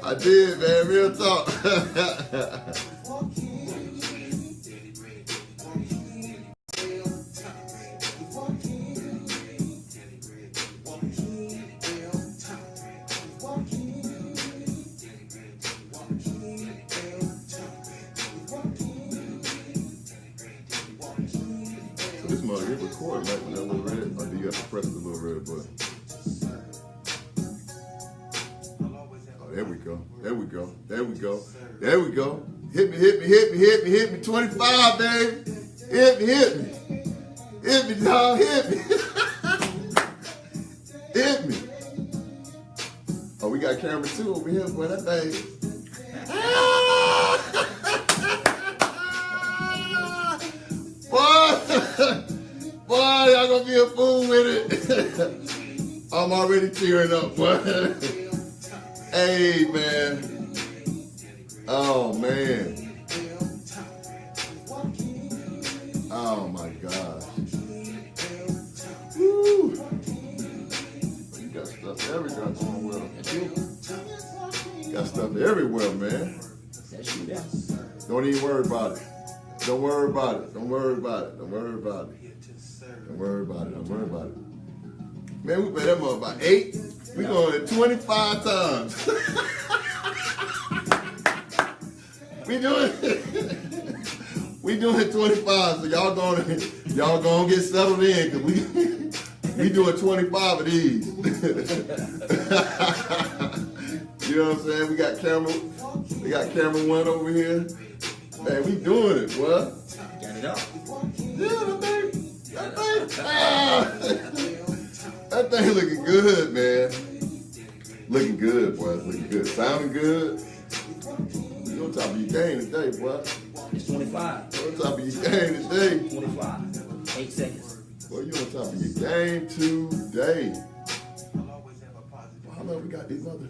I did, man. Real talk. This mother, it record right when that little red, or do you have to press the little red button? Oh, there we go. There we go. There we go. There we go. Hit me, hit me, hit me, hit me, hit me. 25, baby. Hit me, hit me. Hit me, dog. Hit me. Hit me. Oh, we got camera 2 over here, boy. That thing. Boy, y'all gonna be a fool with it. I'm already tearing up, boy. Hey, man. Oh, man. Oh, my gosh. Woo. You got stuff everywhere going well. Got stuff everywhere, man. Don't even worry about it. Don't worry about it. Don't worry about it. Don't worry about it. Don't worry about it. Don't worry about it. Man, we played that mother about 8. We going at 25 times. we doing 25. So y'all gonna get settled in because we doing 25 of these. You know what I'm saying? We got camera 1 over here. Man, we doing it, boy. Got it up. Yeah, that thing looking good, man. Looking good, boy. Looking good. Sounding good. You on top of your game today, boy. It's 25. You on top of your game today. 25. 8 seconds. Boy, you on top of your game today. Wow, we got these other.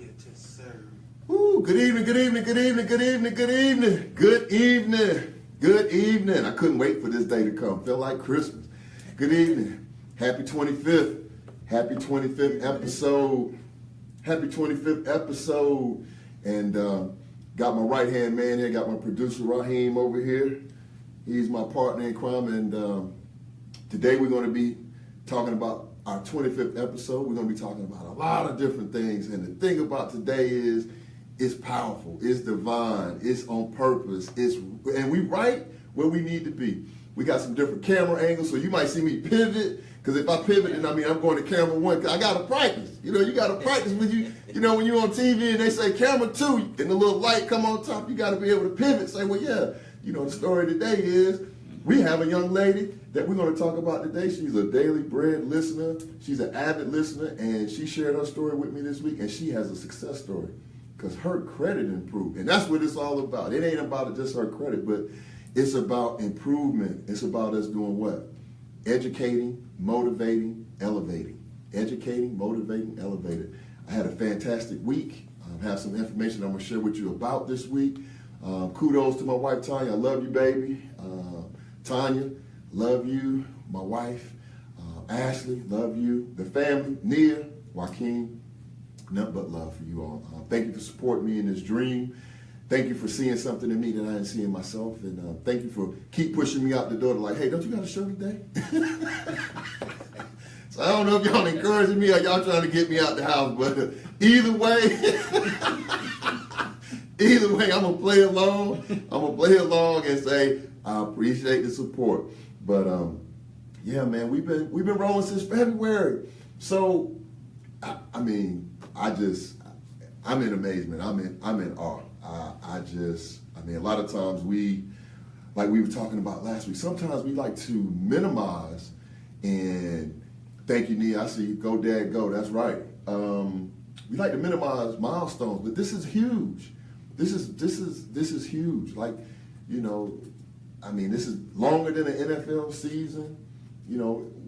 Woo, good evening, good evening, good evening, good evening, good evening, good evening, good evening. I couldn't wait for this day to come. Felt like Christmas. Good evening. Happy 25th. Happy 25th episode. Happy 25th episode. And got my right-hand man here. Got my producer, Raheem, over here. He's my partner in crime. And today we're going to be talking about our 25th episode. We're going to be talking about a lot of different things. And the thing about today is, it's powerful, it's divine, it's on purpose, and we right where we need to be. We got some different camera angles, so you might see me pivot, because if I pivot, then I'm going to camera 1, because I got to practice. You know, you got to practice when you when you're on TV and they say camera 2, and the little light come on top, you got to be able to pivot, say, well, yeah, the story today is, we have a young lady that we're going to talk about today. She's a Daily Bread listener, she's an avid listener, and she shared her story with me this week, and she has a success story. Because her credit improved. And that's what it's all about. It ain't about just her credit, but it's about improvement. It's about us doing what? Educating, motivating, elevating. Educating, motivating, elevating. I had a fantastic week. I have some information I'm going to share with you about this week. Kudos to my wife, Tanya. I love you, baby. Tanya, love you. My wife, Ashley, love you. The family, Nia, Joaquin. Nothing but love for you all. Thank you for supporting me in this dream. Thank you for seeing something in me that I didn't see in myself. And thank you for keep pushing me out the door to like, hey, don't you got a show today? So I don't know if y'all encouraging me or y'all trying to get me out the house, but either way, I'm going to play along. I'm going to play along and say, I appreciate the support. But yeah, man, we've been rolling since February. So, I'm in amazement. I'm in awe. A lot of times like we were talking about last week, sometimes we like to minimize and thank you, Nia. I see you. Go, Dad, go. That's right. We like to minimize milestones, but this is huge. This is huge. Like, this is longer than an NFL season.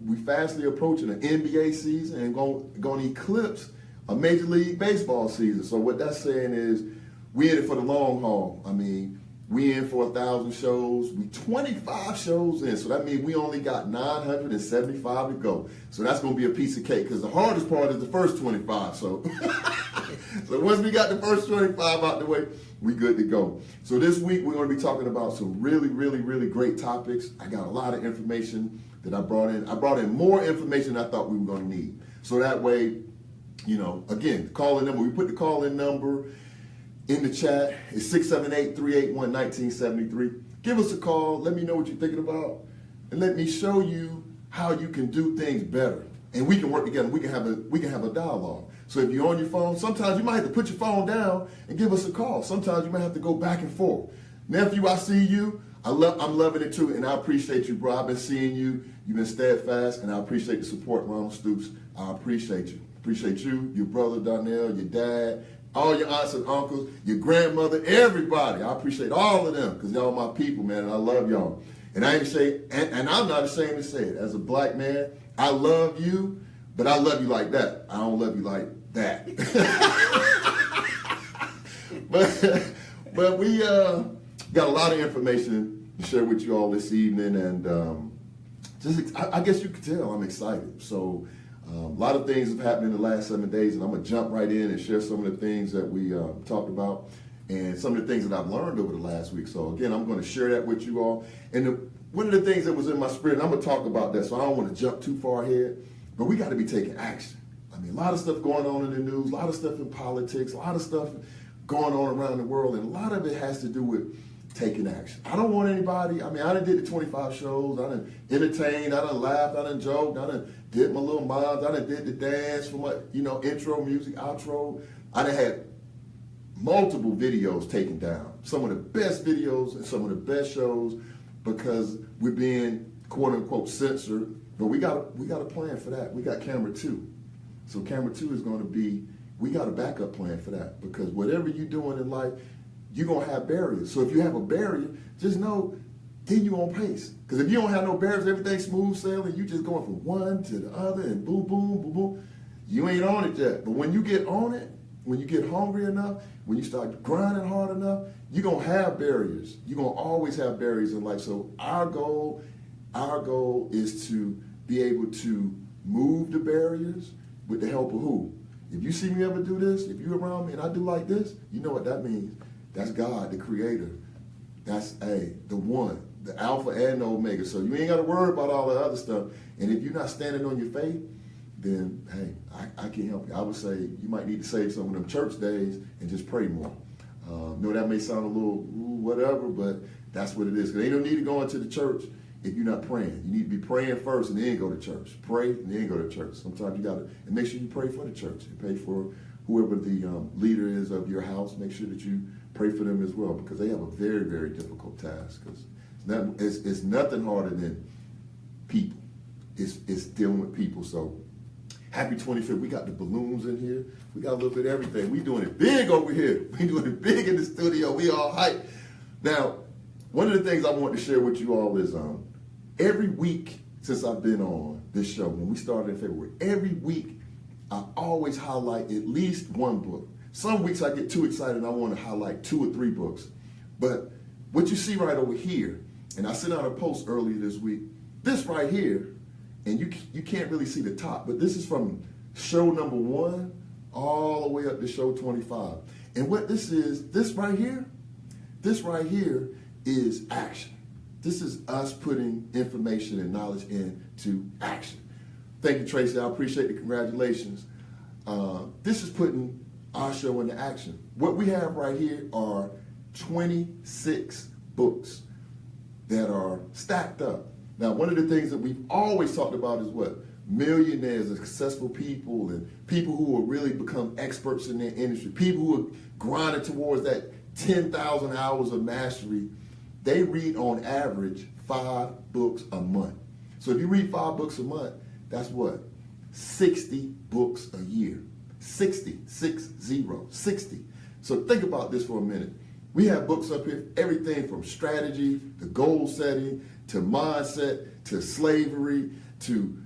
We fastly approaching an NBA season and going to eclipse a Major League Baseball season. So what that's saying is we in it for the long haul. We in for 1,000 shows. We 25 shows in, so that means we only got 975 to go. So that's going to be a piece of cake, because the hardest part is the first 25. So, so once we got the first 25 out the way, we good to go. So this week we're going to be talking about some really, really, really great topics. I got a lot of information that I brought in. I brought in more information than I thought we were going to need. So that way, you know, again, call-in number. We put the call-in number in the chat. It's 678-381-1973. Give us a call. Let me know what you're thinking about, and let me show you how you can do things better. And we can work together. We can have a dialogue. So if you're on your phone, sometimes you might have to put your phone down and give us a call. Sometimes you might have to go back and forth. Nephew, I see you. I'm loving it too, and I appreciate you, bro. I've been seeing you. You've been steadfast, and I appreciate the support, Ronald Stoops. I appreciate you. Appreciate you, your brother Darnell, your dad, all your aunts and uncles, your grandmother, everybody. I appreciate all of them, because y'all my people, man, and I love y'all. And I ain't say, and I'm not ashamed to say it. As a black man, I love you, but I love you like that. I don't love you like that. but we got a lot of information to share with you all this evening, and I guess you could tell I'm excited. So a lot of things have happened in the last 7 days, and I'm going to jump right in and share some of the things that we talked about and some of the things that I've learned over the last week. So again, I'm going to share that with you all. And one of the things that was in my spirit, and I'm going to talk about that, so I don't want to jump too far ahead, but we got to be taking action. I mean, a lot of stuff going on in the news, a lot of stuff in politics, a lot of stuff going on around the world, and a lot of it has to do with taking action. I don't want anybody, I done did the 25 shows, I done entertained, I done laughed, I done joked, I done did my little moms, I done did the dance for my, intro music, outro. I done had multiple videos taken down. Some of the best videos and some of the best shows, because we're being quote unquote censored, but we got a plan for that. We got camera 2. So camera 2 is going to be, we got a backup plan for that, because whatever you're doing in life, you're going to have barriers. So if you have a barrier, just know, then you're on pace. Because if you don't have no barriers, everything's smooth sailing, you just going from one to the other and boom, boom, boom, boom. You ain't on it yet. But when you get on it, when you get hungry enough, when you start grinding hard enough, you're going to have barriers. You're going to always have barriers in life. So our goal is to be able to move the barriers with the help of who? If you see me ever do this, if you're around me and I do like this, you know what that means. That's God, the creator. That's the one, the Alpha and the Omega. So you ain't got to worry about all the other stuff. And if you're not standing on your faith, then, hey, I can't help you. I would say you might need to save some of them church days and just pray more. No, that may sound a little whatever, but that's what it is. Because ain't no need to go into the church if you're not praying. You need to be praying first and then go to church. Pray and then go to church. Sometimes you got to, and make sure you pray for the church. And pray for whoever the leader is of your house. Make sure that you pray for them as well, because they have a very, very difficult task. Because it's nothing harder than people. It's dealing with people. So happy 25th. We got the balloons in here. We got a little bit of everything. We doing it big over here. We doing it big in the studio. We all hype. Now, one of the things I want to share with you all is every week since I've been on this show, when we started in February, every week I always highlight at least one book. Some weeks I get too excited and I want to highlight 2 or 3 books. But what you see right over here, and I sent out a post earlier this week, this right here, and you can't really see the top, but this is from show number 1 all the way up to show 25. And what this is, this right here is action. This is us putting information and knowledge into action. Thank you, Tracy. I appreciate the congratulations. This is putting our show into action. What we have right here are 26 books that are stacked up. Now, one of the things that we've always talked about is what? Millionaires and successful people and people who have really become experts in their industry, people who are grinding towards that 10,000 hours of mastery. They read on average 5 books a month. So if you read 5 books a month, that's what? 60 books a year. 60. So think about this for a minute. We have books up here, everything from strategy to goal setting to mindset to slavery to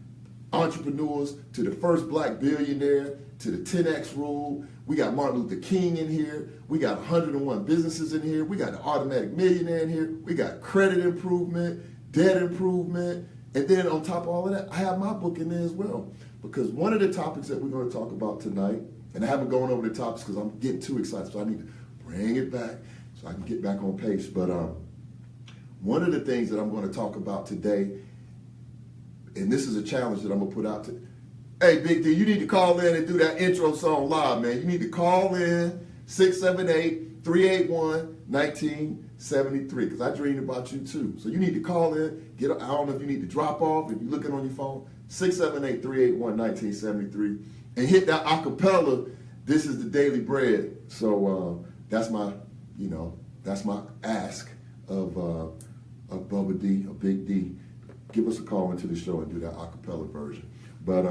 entrepreneurs to the first black billionaire to the 10X rule. We got Martin Luther King in here. We got 101 businesses in here. We got the automatic millionaire in here. We got credit improvement, debt improvement. And then on top of all of that, I have my book in there as well. Because one of the topics that we're going to talk about tonight, and I haven't gone over the topics because I'm getting too excited, so I need to bring it back so I can get back on pace. But one of the things that I'm going to talk about today, and this is a challenge that I'm going to put out to, hey, Big D, you need to call in and do that intro song live, man. You need to call in 678-381-1973 because I dreamed about you too. So you need to call in. I don't know if you need to drop off, if you're looking on your phone, 678-381-1973, and hit that acapella, This Is the Daily Bread. So that's my ask of Bubba D, or Big D. Give us a call into the show and do that acapella version. But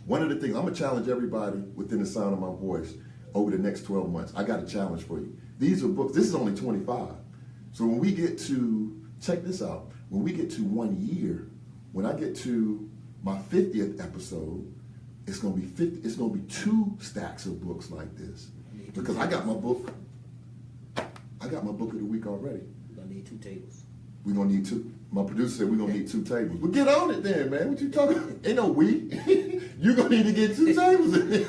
one of the things, I'm going to challenge everybody within the sound of my voice over the next 12 months. I got a challenge for you. These are books. This is only 25. So when we get to, check this out, when we get to 1 year, when I get to my 50th episode, it's going to be 50. It's going to be 2 stacks of books like this. Because I got my book. I got my book of the week already. We're going to need 2 tables. We're going to need 2. My producer said we're going to need 2 tables. Well, get on it then, man. What you talking about? Ain't no we. You're going to need to get 2 tables in there.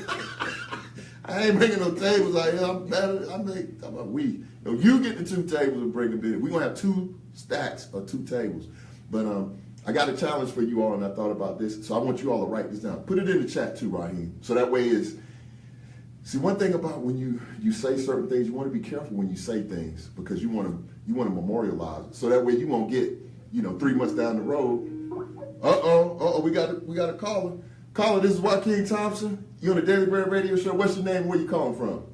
I ain't bringing no tables out here. I'm talking about we. No, you get the 2 tables and bring them in. We're going to have 2 stacks of 2 tables. But I got a challenge for you all, and I thought about this. So I want you all to write this down. Put it in the chat too, Raheem. So that way is, see, one thing about when you say certain things, you want to be careful when you say things because you want to memorialize it. So that way you won't get, 3 months down the road. We got a caller. Caller, this is Joaquin Thompson. You on the Daily Bread Radio Show. What's your name and where you calling from?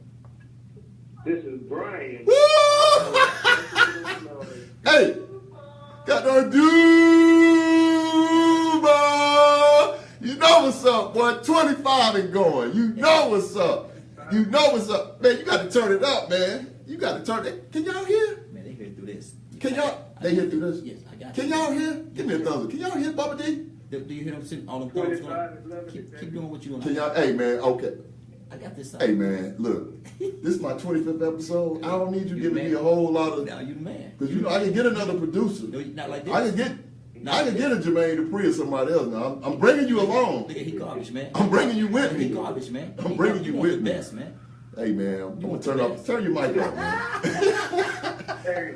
This is Brian. Hey, got no Duba. You know what's up, boy. 25 and going. You know what's up. You know what's up. Man, you got to turn it up, man. You got to turn it. Can y'all hear? Man, they hear through this. Can y'all? They hear through this? Yes, I got Can y'all hear? Give me a thumbs up. Can y'all hear, Bubba D? Do you hear them sitting on the thumbs? Keep doing what you're doing. Can y'all? Hey, man, okay. I got this. Hey, man, look. This is my 25th episode. I don't need you giving me a whole lot of. Now you the man. Because, I can get another producer. No, not like this. I can get a Jermaine Dupri or somebody else now. I'm bringing you along. Look at he garbage, man. I'm bringing you with me. He garbage, man. I'm bringing you with me. Best, man. Hey, man, I'm going to turn your mic off, man. Hey,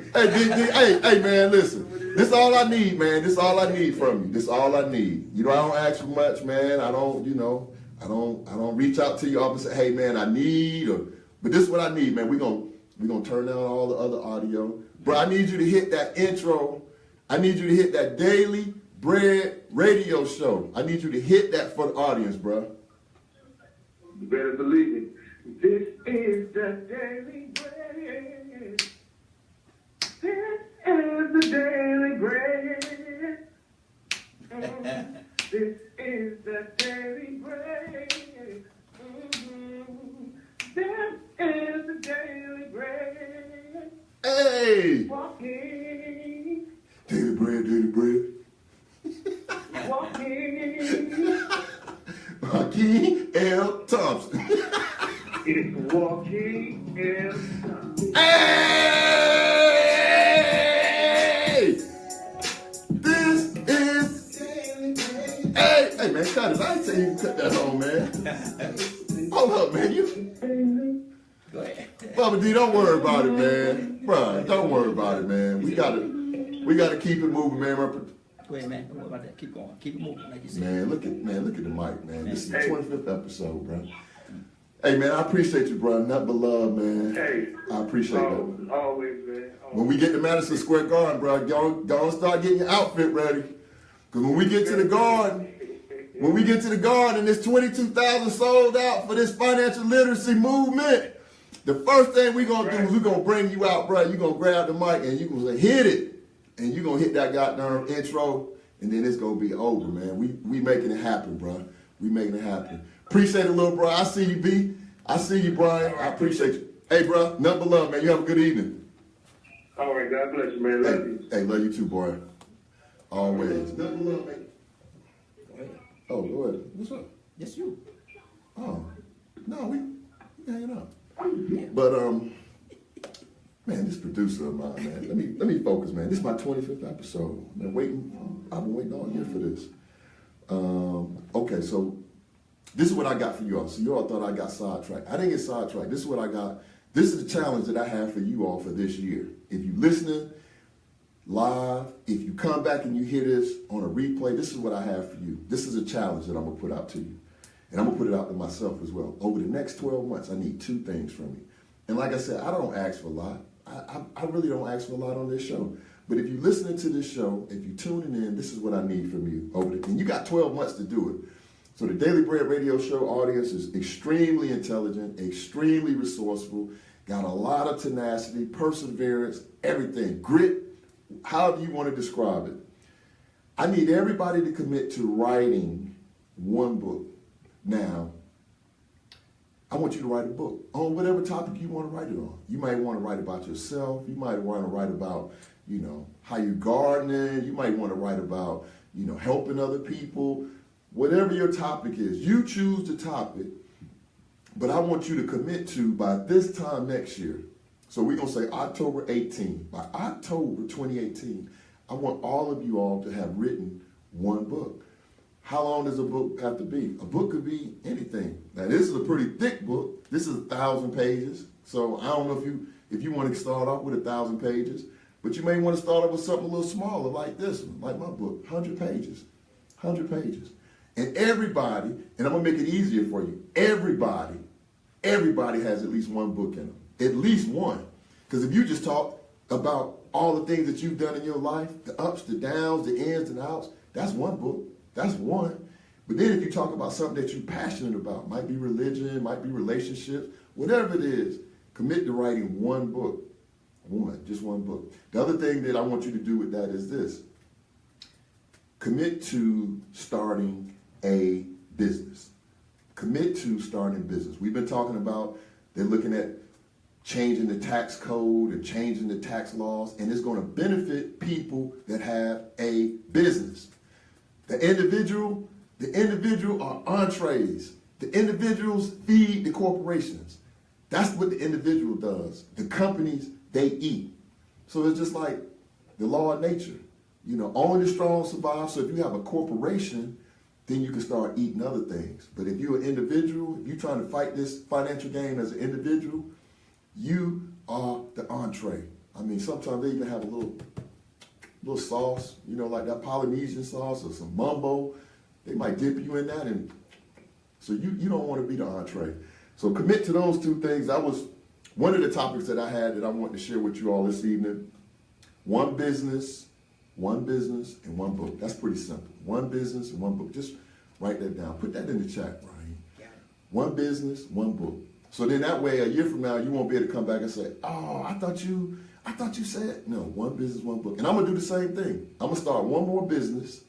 Hey, man, listen. This is all I need, man. This is all I need from you. This is all I need. I don't ask for much, man. I don't reach out to you all and say, hey, man, I need, but this is what I need, man. We're gonna turn down all the other audio. Bro, I need you to hit that intro. I need you to hit that Daily Bread Radio Show. I need you to hit that for the audience, bro. you better believe it. This is the Daily Bread. This is the Daily Bread. This is the Daily Bread. This is the Daily Bread. Hey! Walking, Daily Bread, Daily Bread. walking. Joaquin L. Thompson. It's walking in. Hey! This is. Hey, man, cut it. I ain't saying you can cut that on, man. Hold up, man. Go ahead. Bubba D, don't worry about it, man. Bro, don't worry about it, man. We gotta keep it moving, man. Go ahead, man. Don't worry about that. Keep going. Keep it moving, like you said. Man, look at the mic, man. This is the 25th episode, bro. Hey, man, I appreciate you, bro. Nothing but love, man. Hey. I appreciate that. Always, man. When we get to Madison Square Garden, bro, go start getting your outfit ready. Because when we get to the garden, and there's 22,000 sold out for this financial literacy movement, the first thing we're going to do is we're going to bring you out, bro. You're going to grab the mic and you're going to say, hit it. And you're going to hit that goddamn intro, and then it's going to be over, man. We making it happen, bro. We making it happen. Appreciate it, little bro. I see you, B. I see you, Brian. I appreciate you. Hey, bro, nothing but love, man. You have a good evening. All right, God bless you, man. Love you. Hey, love you too, boy. Always. Nothing but love, man. Go ahead. Oh, go ahead. What's up? That's you. Oh, no, we hanging out. But man, this producer of mine, man. Let me focus, man. This is my 25th episode. I've been waiting all year for this. Okay, so this is what I got for you all. So you all thought I got sidetracked. I didn't get sidetracked. This is what I got. This is the challenge that I have for you all for this year. If you're listening live, if you come back and you hear this on a replay, this is what I have for you. This is a challenge that I'm going to put out to you. And I'm going to put it out to myself as well. Over the next 12 months, I need 2 things from you. And like I said, I don't ask for a lot. I really don't ask for a lot on this show. But if you're listening to this show, if you're tuning in, this is what I need from you. And you got 12 months to do it. So the Daily Bread radio show audience is extremely intelligent, extremely resourceful, got a lot of tenacity, perseverance, everything, grit, however you want to describe it. I need everybody to commit to writing 1 book. Now, I want you to write a book on whatever topic you want to write it on. You might want to write about yourself. You might want to write about, how you gardening. You might want to write about, helping other people. Whatever your topic is, you choose the topic, but I want you to commit to by this time next year. So we're going to say October 18. By October 2018, I want all of you all to have written 1 book. How long does a book have to be? A book could be anything. Now, this is a pretty thick book. This is 1,000 pages. So I don't know if you want to start off with 1,000 pages, but you may want to start off with something a little smaller like this one, like my book, 100 pages. 100 pages. And everybody, and I'm going to make it easier for you, everybody has at least 1 book in them. At least 1. Because if you just talk about all the things that you've done in your life, the ups, the downs, the ins and outs, that's 1 book. That's 1. But then if you talk about something that you're passionate about, might be religion, might be relationships, whatever it is, commit to writing 1 book. Just 1 book. The other thing that I want you to do with that is this. Commit to starting a business. Commit to starting a business. We've been talking about, they're looking at changing the tax code and changing the tax laws, and it's going to benefit people that have a business. The individual are entrees. The individuals feed the corporations. That's what the individual does. The companies, they eat. So it's just like the law of nature. Only the strong survive. So if you have a corporation, then you can start eating other things. But if you're an individual, if you're trying to fight this financial game as an individual, you are the entree. I mean, sometimes they even have a little sauce, like that Polynesian sauce or some mumbo. They might dip you in that, and so you don't want to be the entree. So commit to those 2 things. That was one of the topics that I had that I wanted to share with you all this evening. 1 business, and 1 book. That's pretty simple. 1 business and 1 book. Just write that down. Put that in the chat, Ryan. 1 business, 1 book. So then that way, a year from now, you won't be able to come back and say, "Oh, I thought you said." No, 1 business, 1 book. And I'm gonna do the same thing. I'm gonna start 1 more business.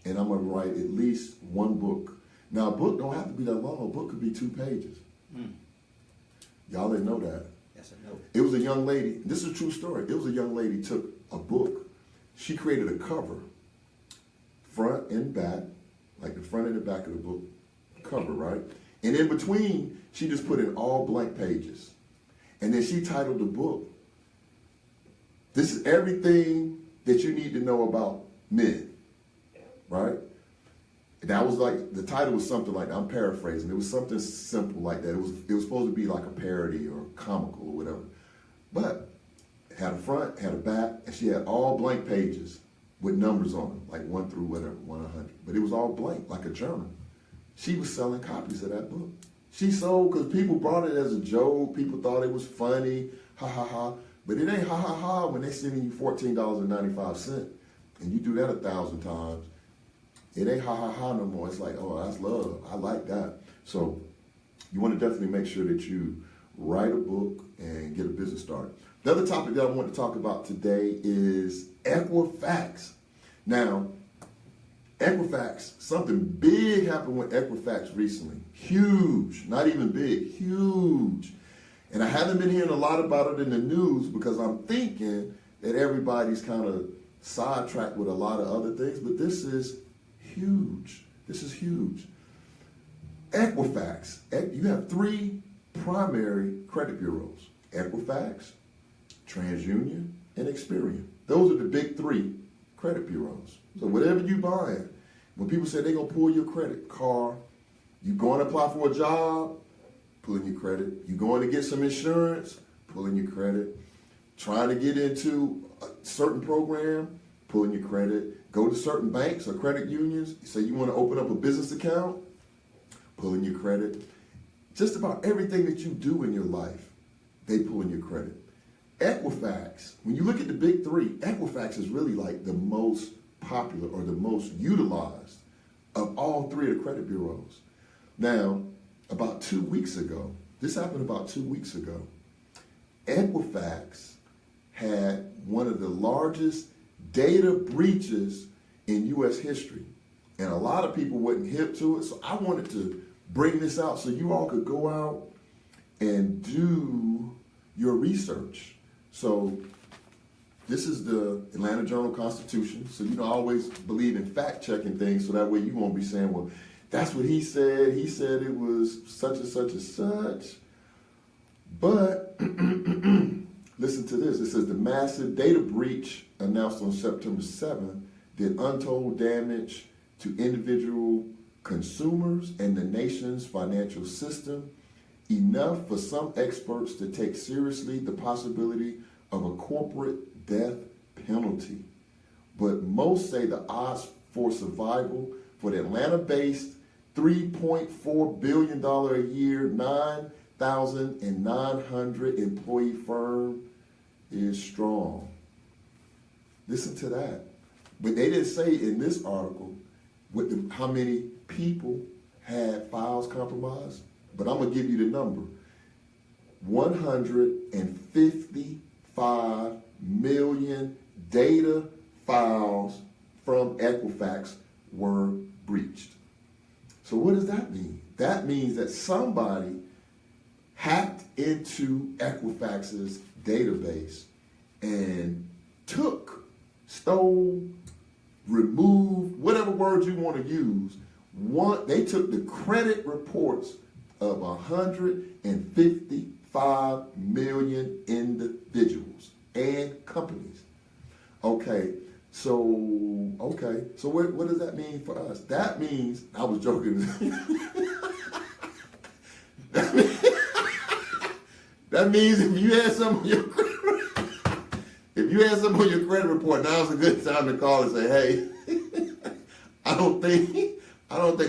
And I'm gonna write at least 1 book. Now, a book don't have to be that long. A book could be 2 pages. Y'all didn't know that. Yes, I know. It was a young lady. This is a true story. It was a young lady took a book. She created a cover, front and back, like the front and the back of the book cover, right? And in between, she just put in all blank pages. And then she titled the book, "This is everything that you need to know about men," right? That was like, the title was something like that. I'm paraphrasing. It was something simple like that. It was supposed to be like a parody or comical or whatever. But it had a front, had a back, and she had all blank pages with numbers on them, like 1 through whatever, 1 to 100. But it was all blank, like a journal. She was selling copies of that book. She sold because people brought it as a joke. People thought it was funny, ha ha ha. But it ain't ha ha ha when they sending you $14.95, and you do that 1,000 times. It ain't ha ha ha no more. It's like, oh, that's love. I like that. So you want to definitely make sure that you write a book and get a business started. The other topic that I want to talk about today is Equifax. Now, Equifax, something big happened with Equifax recently. Huge, not even big, huge. And I haven't been hearing a lot about it in the news because I'm thinking that everybody's kind of sidetracked with a lot of other things, but this is huge. This is huge. Equifax. You have three primary credit bureaus: Equifax, TransUnion, and Experian. Those are the big three credit bureaus. So whatever you buy, when people say they're gonna pull your credit, car, you going to apply for a job, pulling your credit. You going to get some insurance, pulling your credit. Trying to get into a certain program, pulling your credit. Go to certain banks or credit unions. Say you want to open up a business account, pulling your credit. Just about everything that you do in your life, they pulling your credit. Equifax, when you look at the big three, Equifax is really like the most popular or the most utilized of all three of the credit bureaus. Now, about 2 weeks ago, this happened about 2 weeks ago, Equifax had one of the largest data breaches in U.S. history. And a lot of people wasn't hip to it, so I wanted to bring this out so you all could go out and do your research. So this is the Atlanta Journal-Constitution. So I always believe in fact-checking things so that way you won't be saying, well, that's what he said. He said it was such and such and such. But listen to this. It says the massive data breach announced on September 7th did untold damage to individual consumers and the nation's financial system, enough for some experts to take seriously the possibility of a corporate death penalty. But most say the odds for survival for the Atlanta-based $3.4 billion a year, 9,900 employee firm is strong. Listen to that. But they didn't say in this article how many people had files compromised. But I'm going to give you the number. 155 million data files from Equifax were breached. So what does that mean? That means that somebody hacked into Equifax's database and stole, removed, whatever words you want to use. They took the credit reports of 155 million individuals and companies. Okay, so what does that mean for us? That means, I was joking. That means if you had some on your credit report, now's a good time to call and say, hey, I don't think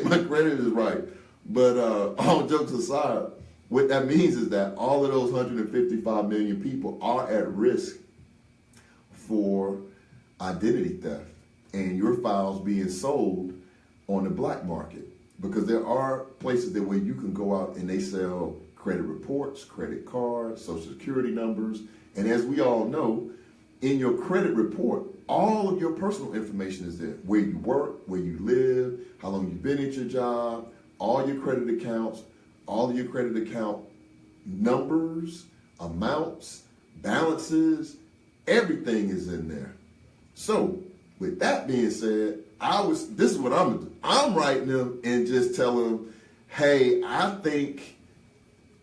my credit is right. But all jokes aside, what that means is that all of those 155 million people are at risk for identity theft and your files being sold on the black market, because there are places that where you can go out and they sell credit reports, credit cards, social security numbers. And as we all know, in your credit report, all of your personal information is there. Where you work, where you live, how long you've been at your job, all your credit accounts, all of your credit account numbers, amounts, balances, everything is in there. So with that being said, this is what I'm gonna do. I'm writing them and just telling them, hey, I think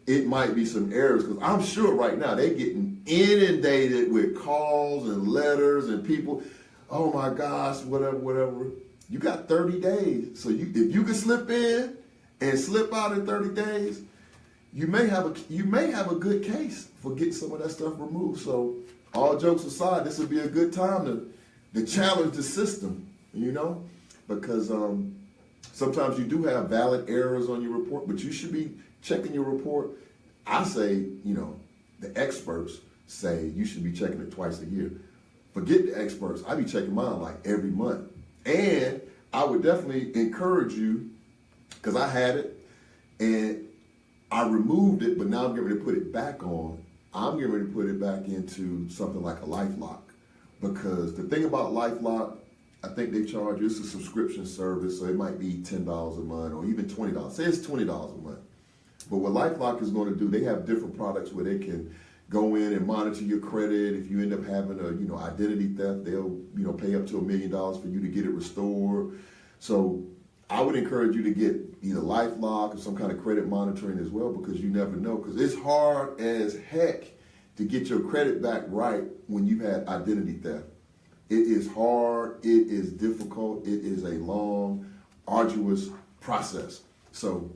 it might be some errors, because I'm sure right now they're getting inundated with calls and letters and people, oh my gosh, whatever. You got 30 days. So if you can slip in and slip out in 30 days, you may have a good case for getting some of that stuff removed. So all jokes aside, this would be a good time to challenge the system, because sometimes you do have valid errors on your report, but you should be checking your report. I say, the experts say you should be checking it twice a year. Forget the experts. I be checking mine like every month. And I would definitely encourage you, because I had it and I removed it, but now I'm getting ready to put it back on. I'm getting ready to put it back into something like a LifeLock, because the thing about LifeLock, I think they charge you, it's a subscription service, so it might be $10 a month or even $20. Say it's $20 a month. But what LifeLock is going to do, they have different products where they can go in and monitor your credit. If you end up having identity theft, they'll pay up to $1 million for you to get it restored. So I would encourage you to get either LifeLock or some kind of credit monitoring as well, because you never know. Because it's hard as heck to get your credit back right when you've had identity theft. It is hard, it is difficult, it is a long, arduous process. So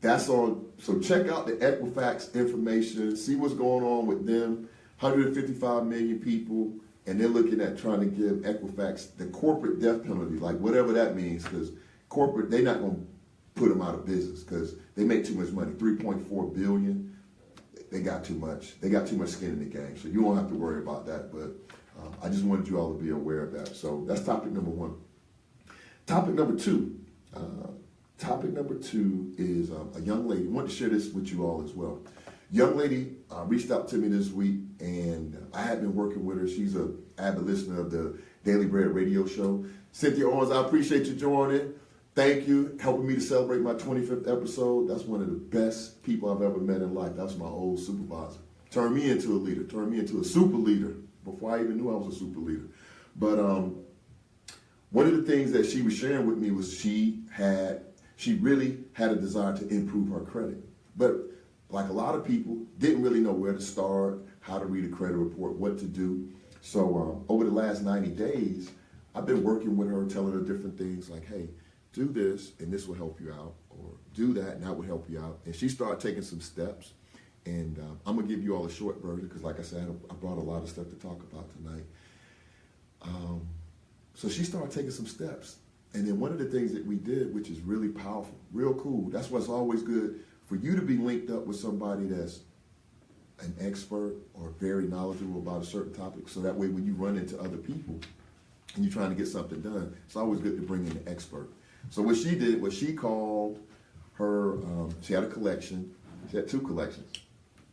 that's on. So check out the Equifax information, see what's going on with them. 155 million people, and they're looking at trying to give Equifax the corporate death penalty, like whatever that means, because corporate, they're not going to put them out of business because they make too much money, 3.4 billion. They got too much. They got too much skin in the game, so you won't have to worry about that. But I just wanted you all to be aware of that. So that's topic number one. Topic number two. Topic number two is a young lady. I want to share this with you all as well. Young lady reached out to me this week, and I had been working with her. She's an avid listener of the Daily Bread radio show. Cynthia Owens, I appreciate you joining. Thank you, helping me to celebrate my 25th episode. That's one of the best people I've ever met in life. That's my old supervisor. Turned me into a leader, turned me into a super leader before I even knew I was a super leader. But one of the things that she was sharing with me was she really had a desire to improve her credit. But like a lot of people, didn't really know where to start, how to read a credit report, what to do. So over the last 90 days, I've been working with her, telling her different things like, hey, do this and this will help you out, or do that and that will help you out. And she started taking some steps. And I'm going to give you all a short version because, like I said, I brought a lot of stuff to talk about tonight. So she started taking some steps. And then one of the things that we did, which is really powerful, real cool, that's why it's always good for you to be linked up with somebody that's an expert or very knowledgeable about a certain topic. So that way when you run into other people and you're trying to get something done, it's always good to bring in an expert. So what she did was she called her, she had a collection. She had 2 collections.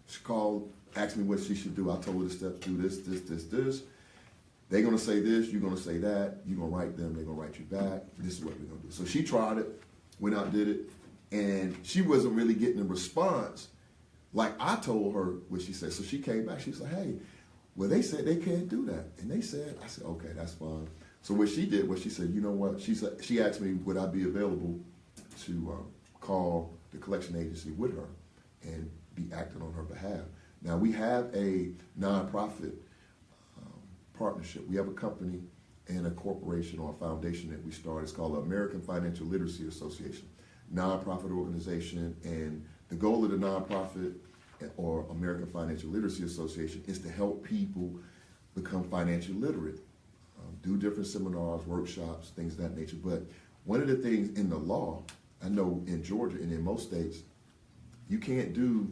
She called, asked me what she should do. I told her the steps, do this, this, this, this. They're going to say this, you're going to say that. You're going to write them, they're going to write you back. This is what we're going to do. So she tried it, went out, did it, and she wasn't really getting a response like I told her what she said. So she came back, she said, hey, well, they said they can't do that. And they said, I said, okay, that's fine. So what she did was she said, you know what? She asked me, would I be available to call the collection agency with her and be acting on her behalf. Now, we have a nonprofit partnership. We have a company and a corporation or a foundation that we started. It's called the American Financial Literacy Association, nonprofit organization. And the goal of the nonprofit or American Financial Literacy Association is to help people become financially literate, do different seminars, workshops, things of that nature. But one of the things in the law, I know in Georgia and in most states, you can't do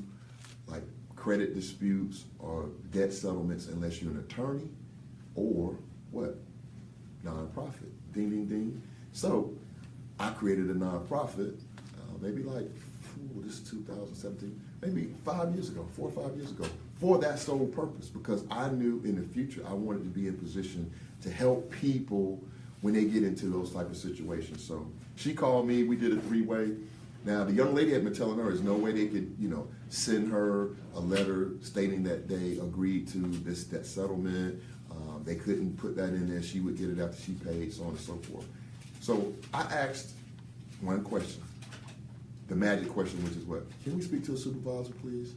like credit disputes or debt settlements unless you're an attorney or what? Nonprofit. Ding, ding, ding. So I created a nonprofit maybe like, this is 2017, maybe 5 years ago, 4 or 5 years ago, for that sole purpose, because I knew in the future I wanted to be in position to help people when they get into those type of situations. So she called me, we did a 3-way. Now the young lady had been telling her there's no way they could, send her a letter stating that they agreed to that settlement. They couldn't put that in there. She would get it after she paid, so on and so forth. So I asked one question, the magic question, which is what? Can we speak to a supervisor, please?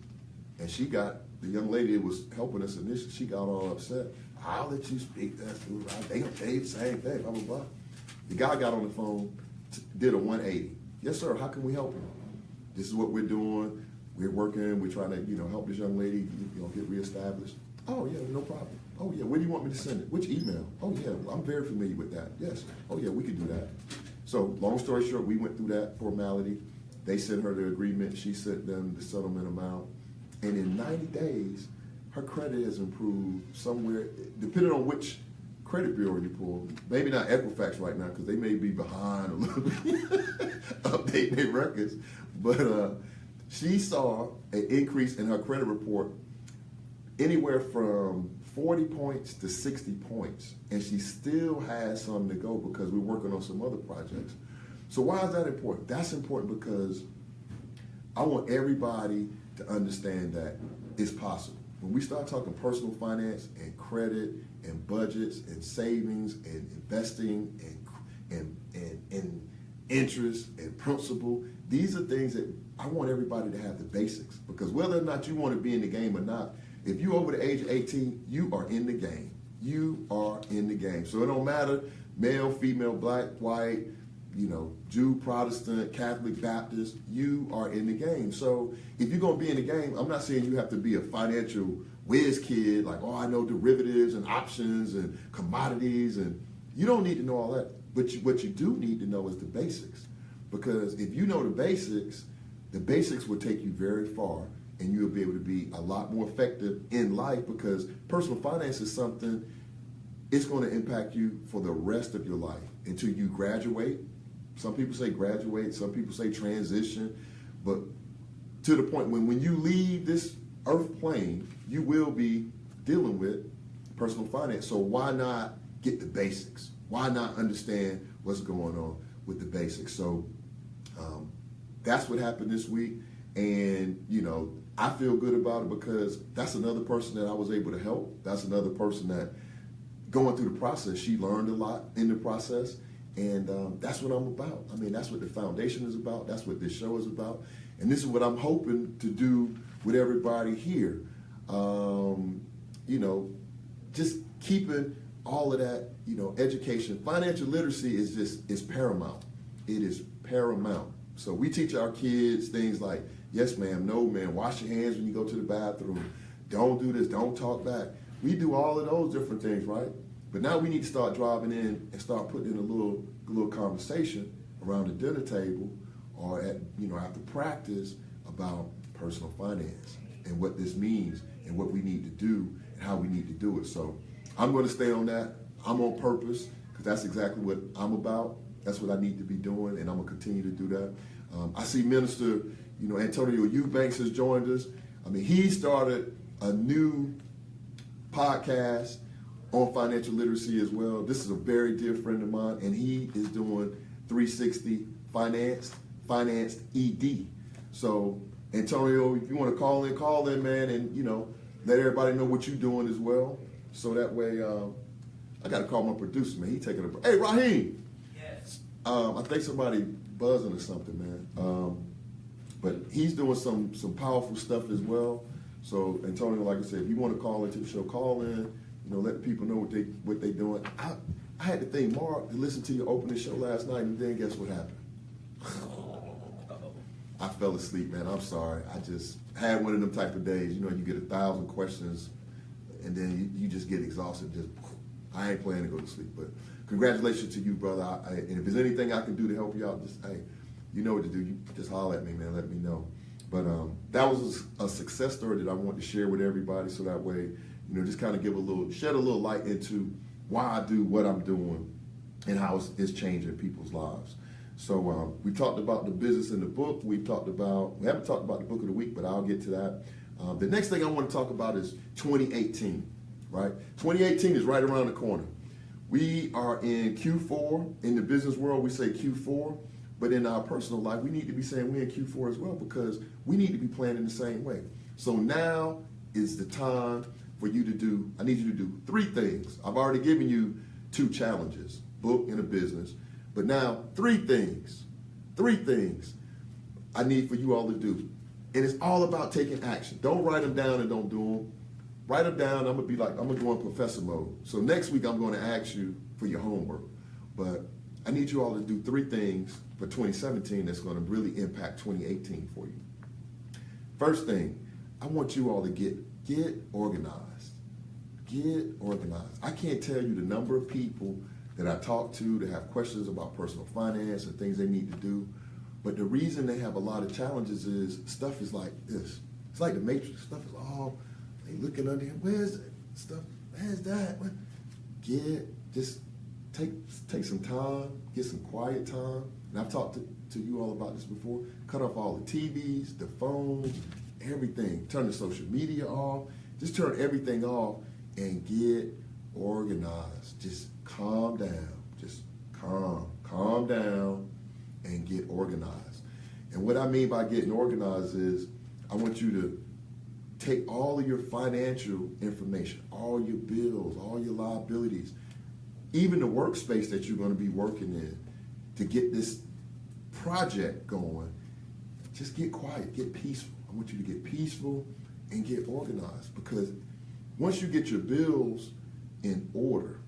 And the young lady that was helping us initially, she got all upset. I'll let you speak to that supervisor. They gonna tell you the same thing, blah, blah, blah. The guy got on the phone, did a 180. Yes, sir, how can we help you? This is what we're doing. We're working, we're trying to, help this young lady, get reestablished. Oh, yeah, no problem. Oh, yeah, where do you want me to send it? Which email? Oh, yeah, I'm very familiar with that. Yes. Oh, yeah, we can do that. So, long story short, we went through that formality. They sent her the agreement. She sent them the settlement amount. And in 90 days, her credit has improved somewhere, depending on which credit bureau you pull. Maybe not Equifax right now, because they may be behind a little bit, updating their records. But she saw an increase in her credit report anywhere from 40 points to 60 points. And she still has some to go because we're working on some other projects. So why is that important? That's important because I want everybody to understand that it's possible. When we start talking personal finance and credit and budgets and savings and investing and interest and principal, these are things that I want everybody to have the basics, because whether or not you want to be in the game or not, if you're over the age of 18, you are in the game. You are in the game. So it don't matter, male, female, black, white, Jew, Protestant, Catholic, Baptist, you are in the game. So if you're going to be in the game, I'm not saying you have to be a financial whiz kid, like, oh, I know derivatives and options and commodities, and you don't need to know all that. But what you do need to know is the basics. Because if you know the basics will take you very far, and you'll be able to be a lot more effective in life, because personal finance is something, it's going to impact you for the rest of your life until you graduate. Some people say graduate, some people say transition, but to the point when you leave this earth plane, you will be dealing with personal finance. So why not get the basics? Why not understand what's going on with the basics? So that's what happened this week. And, I feel good about it, because that's another person that I was able to help. That's another person that, going through the process, she learned a lot in the process. And that's what I'm about. I mean, that's what the foundation is about. That's what this show is about. And this is what I'm hoping to do with everybody here. Just keeping all of that, education. Financial literacy is paramount. It is paramount. So we teach our kids things like, yes, ma'am, no, ma'am, wash your hands when you go to the bathroom. Don't do this, don't talk back. We do all of those different things, right? But now we need to start driving in and start putting in a little conversation around the dinner table, or after practice, about personal finance and what this means and what we need to do and how we need to do it. So I'm going to stay on that. I'm on purpose, because that's exactly what I'm about. That's what I need to be doing, and I'm going to continue to do that. I see Minister, Antonio Eubanks has joined us. I mean, he started a new podcast on financial literacy as well. This is a very dear friend of mine, and he is doing 360 Financed ED. So, Antonio, if you want to call in, man, and, let everybody know what you're doing as well. So that way, I got to call my producer, man. He taking a break. Hey, Raheem. Yes. I think somebody buzzing or something, man. But he's doing some powerful stuff as well. So, Antonio, like I said, if you want to call into the show, call in. Let people know what they doing. I had to think, Mark, to listen to your opening show last night, and then guess what happened? I fell asleep, man. I'm sorry. I just had one of them type of days. You get 1,000 questions, and then you just get exhausted. I ain't planning to go to sleep. But congratulations to you, brother. And if there's anything I can do to help you out, you know what to do. You just holler at me, man. Let me know. But that was a success story that I want to share with everybody, so that way, just kind of shed a little light into why I do what I'm doing and how it's changing people's lives. So we talked about the business in the book. We haven't talked about the book of the week, but I'll get to that. The next thing I want to talk about is 2018, right? 2018 is right around the corner. We are in Q4. In the business world, we say Q4. But in our personal life, we need to be saying we're in Q4 as well, because we need to be planning the same way. So now is the time for you to do, I need you to do 3 things. I've already given you 2 challenges, book and a business. But now 3 things I need for you all to do. And it's all about taking action. Don't write them down and don't do them. Write them down. I'm going to go in professor mode. So next week, I'm going to ask you for your homework. But I need you all to do 3 things for 2017 that's going to really impact 2018 for you. First thing, I want you all to get organized. Get organized. I can't tell you the number of people that I talk to that have questions about personal finance and things they need to do. But the reason they have a lot of challenges is stuff is like this. It's like the Matrix. Stuff is all, they looking under here. Where's that stuff? Where's that? Just take some time, get some quiet time. And I've talked to you all about this before. Cut off all the TVs, the phones, everything. Turn the social media off. Just turn everything off and get organized. Just calm down. Just calm down and get organized. And what I mean by getting organized is I want you to take all of your financial information, all your bills, all your liabilities, even the workspace that you're going to be working in, to get this project going, just get quiet, get peaceful. I want you to get peaceful and get organized, because once you get your bills in order,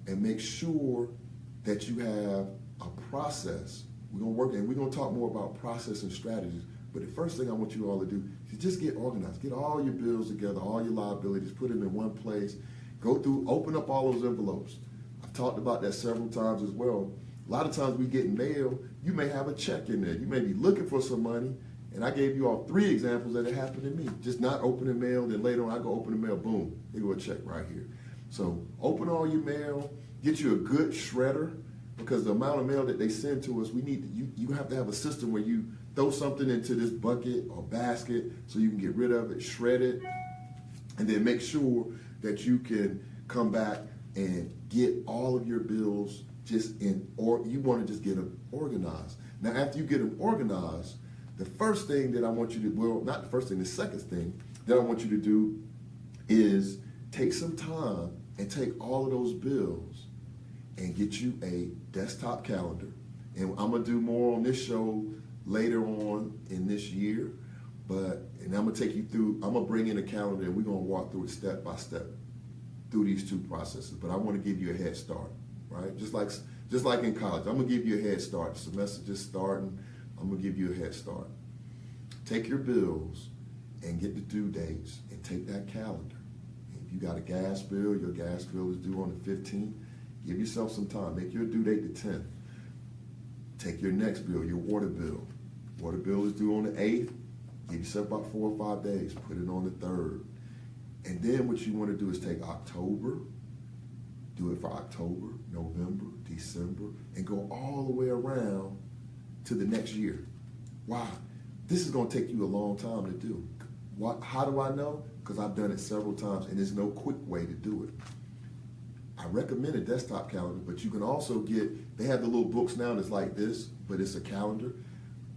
and make sure that you have a process. We're going to work, and we're going to talk more about process and strategies. But the first thing I want you all to do is just get organized. Get all your bills together, all your liabilities, put them in one place. Go through, open up all those envelopes. I've talked about that several times as well. A lot of times we get mail, you may have a check in there. You may be looking for some money, and I gave you all 3 examples that it happened to me. Just not opening mail, then later on I go open the mail, boom, here go a check right here. So open all your mail, get you a good shredder, because the amount of mail that they send to us, you have to have a system where you throw something into this bucket or basket so you can get rid of it, shred it, and then make sure that you can come back and get all of your bills just in, or you want to just get them organized. Now, after you get them organized, the first thing that I want you to, well, not the first thing, the second thing that I want you to do is take some time and take all of those bills and get you a desktop calendar. And I'm going to do more on this show later on in this year, and I'm going to take you through, I'm going to bring in a calendar, and we're going to walk through it step by step through these 2 processes. But I want to give you a head start, right? Just like in college, I'm going to give you a head start. The semester just starting, I'm going to give you a head start. Take your bills and get the due dates, and take that calendar. If you got a gas bill, your gas bill is due on the 15th. Give yourself some time. Make your due date the 10th. Take your next bill, your water bill. Water bill is due on the 8th. Give yourself about 4 or 5 days. Put it on the 3rd. And then what you want to do is take October, do it for October, November, December, and go all the way around to the next year. Wow, this is going to take you a long time to do. How do I know? Because I've done it several times, and there's no quick way to do it. I recommend a desktop calendar, but you can also they have the little books now that's like this, but it's a calendar.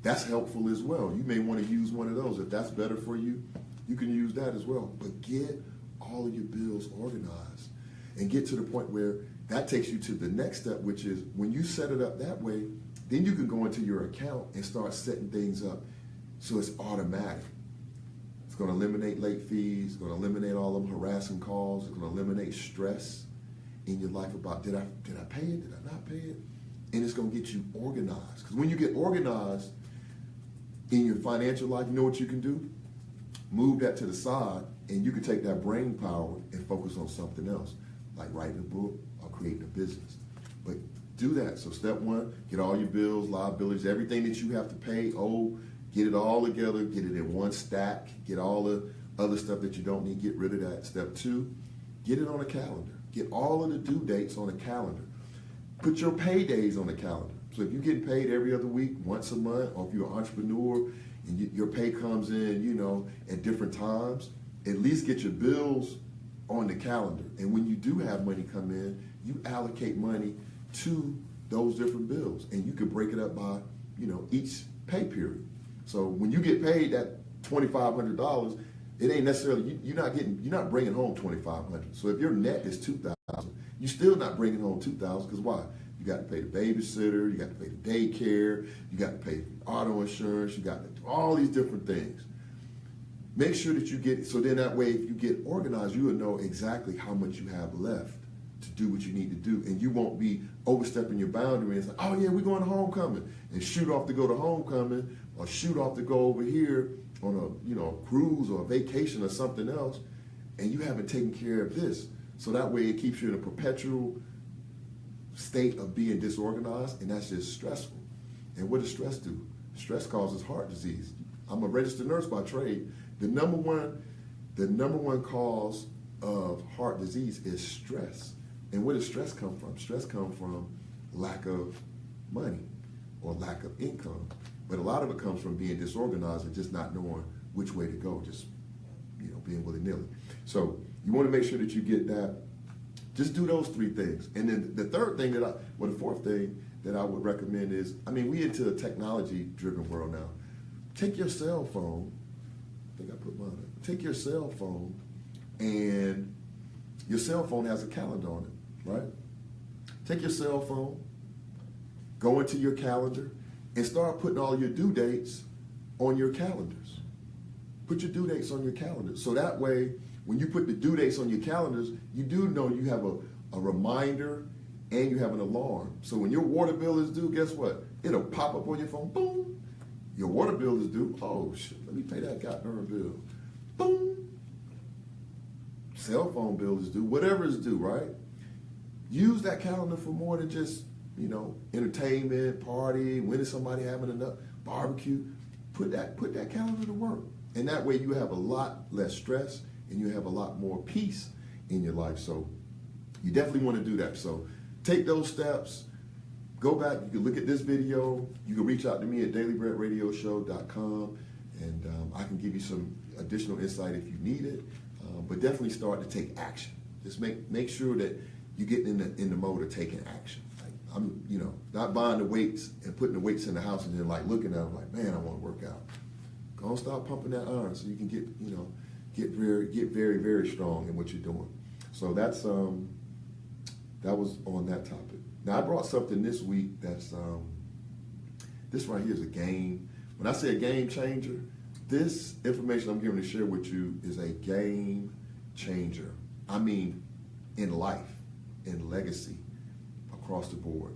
That's helpful as well. You may want to use one of those. If that's better for you, you can use that as well. But get all of your bills organized and get to the point where that takes you to the next step, which is when you set it up that way, then you can go into your account and start setting things up so it's automatic. It's going to eliminate late fees. It's going to eliminate all them harassing calls. It's going to eliminate stress in your life about, did I pay it? Did I not pay it? And it's going to get you organized. Because when you get organized in your financial life, you know what you can do? Move that to the side, and you can take that brain power and focus on something else, like writing a book or creating a business. But do that. So step 1, get all your bills, liabilities, everything that you have to pay, get it all together, get it in one stack, get all the other stuff that you don't need, get rid of that. Step 2, get it on a calendar. Get all of the due dates on a calendar. Put your paydays on the calendar. So if you're getting paid every other week, once a month, or if you're an entrepreneur and your pay comes in, at different times, at least get your bills on the calendar. And when you do have money come in, you allocate money to those different bills. And you can break it up by, each pay period. So when you get paid that $2,500, it ain't necessarily, you're not bringing home $2,500. So if your net is $2,000, you're still not bringing home $2,000, because why? You got to pay the babysitter, you got to pay the daycare, you got to pay auto insurance, you got to do all these different things. Make sure that you get, so then that way if you get organized, you will know exactly how much you have left to do what you need to do, and you won't be overstepping your boundary and say, oh yeah, we're going to homecoming, and shoot off to go to homecoming, or shoot off to go over here on a cruise or a vacation or something else, and you haven't taken care of this. So that way it keeps you in a perpetual state of being disorganized, and that's just stressful. And what does stress do? Stress causes heart disease. I'm a registered nurse by trade. The number one cause of heart disease is stress. And where does stress come from? Stress comes from lack of money or lack of income. But a lot of it comes from being disorganized and just not knowing which way to go, just being willy-nilly. So you want to make sure that you get that. Just do those 3 things. And then the third thing the 4th thing that I would recommend is, we into a technology-driven world now. Take your cell phone. I think I put mine up. Take your cell phone, and your cell phone has a calendar on it, right? Take your cell phone, go into your calendar, and start putting all your due dates on your calendars. Put your due dates on your calendars. So that way, when you put the due dates on your calendars, you do know you have a reminder and you have an alarm. So when your water bill is due, guess what? It'll pop up on your phone. Boom. Your water bill is due. Oh, shit. Let me pay that goddamn bill. Boom. Cell phone bill is due. Whatever is due, right? Use that calendar for more than just, entertainment, party, when is somebody having enough, barbecue. Put that calendar to work. And that way you have a lot less stress and you have a lot more peace in your life. So you definitely want to do that. So take those steps. Go back. You can look at this video. You can reach out to me at dailybreadradioshow.com, and I can give you some additional insight if you need it. But definitely start to take action. Just make sure that you get in the mode of taking action. Like I'm, not buying the weights and putting the weights in the house and then like looking at them like, man, I want to work out. Go and start pumping that iron so you can get very, very strong in what you're doing. So that was on that topic. Now I brought something this week that's this right here is a game. When I say a game changer, this information I'm going to share with you is a game changer. I mean, in life, in legacy, across the board.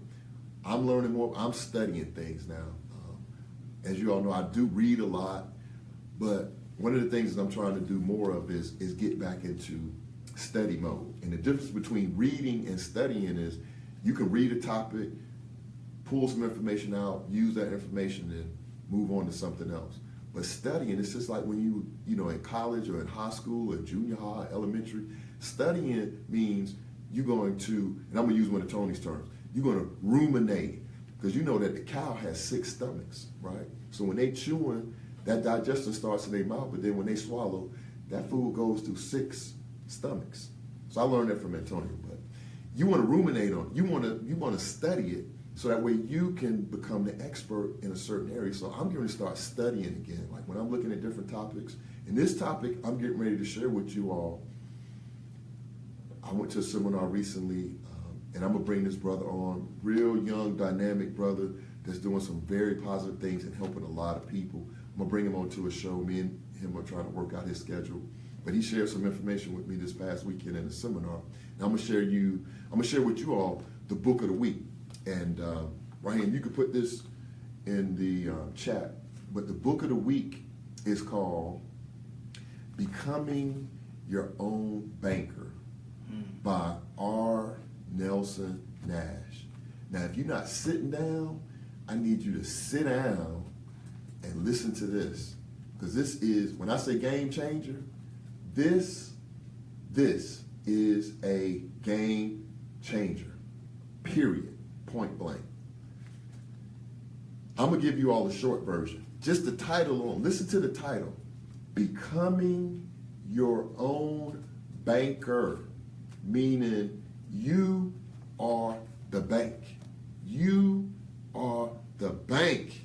I'm learning more. I'm studying things now. As you all know, I do read a lot, but one of the things that I'm trying to do more of is get back into study mode. And the difference between reading and studying is you can read a topic, pull some information out, use that information, and move on to something else. But studying, it's just like when you in college or in high school or junior high, elementary. Studying means you're going to, and I'm going to use one of Tony's terms, you're going to ruminate. Because you know that the cow has 6 stomachs, right? So when they chewing, that digestion starts in their mouth, but then when they swallow, that food goes through 6 stomachs. So I learned that from Antonio. But you want to ruminate on it. You want to study it so that way you can become the expert in a certain area. So I'm going to start studying again. Like when I'm looking at different topics. And this topic I'm getting ready to share with you all. I went to a seminar recently, and I'm going to bring this brother on. Real young, dynamic brother that's doing some very positive things and helping a lot of people. I'm going to bring him on to a show. Me and him are trying to work out his schedule. But he shared some information with me this past weekend in a seminar. And I'm going to share with you all the book of the week. And Ryan, you could put this in the chat. But the book of the week is called Becoming Your Own Banker by R. Nelson Nash. Now, if you're not sitting down, I need you to sit down and listen to this. Because this is, when I say game changer, this is a game changer, period, point blank. I'm going to give you all the short version. Just the title alone. Listen to the title. Becoming Your Own Banker, meaning you are the bank. You are the bank.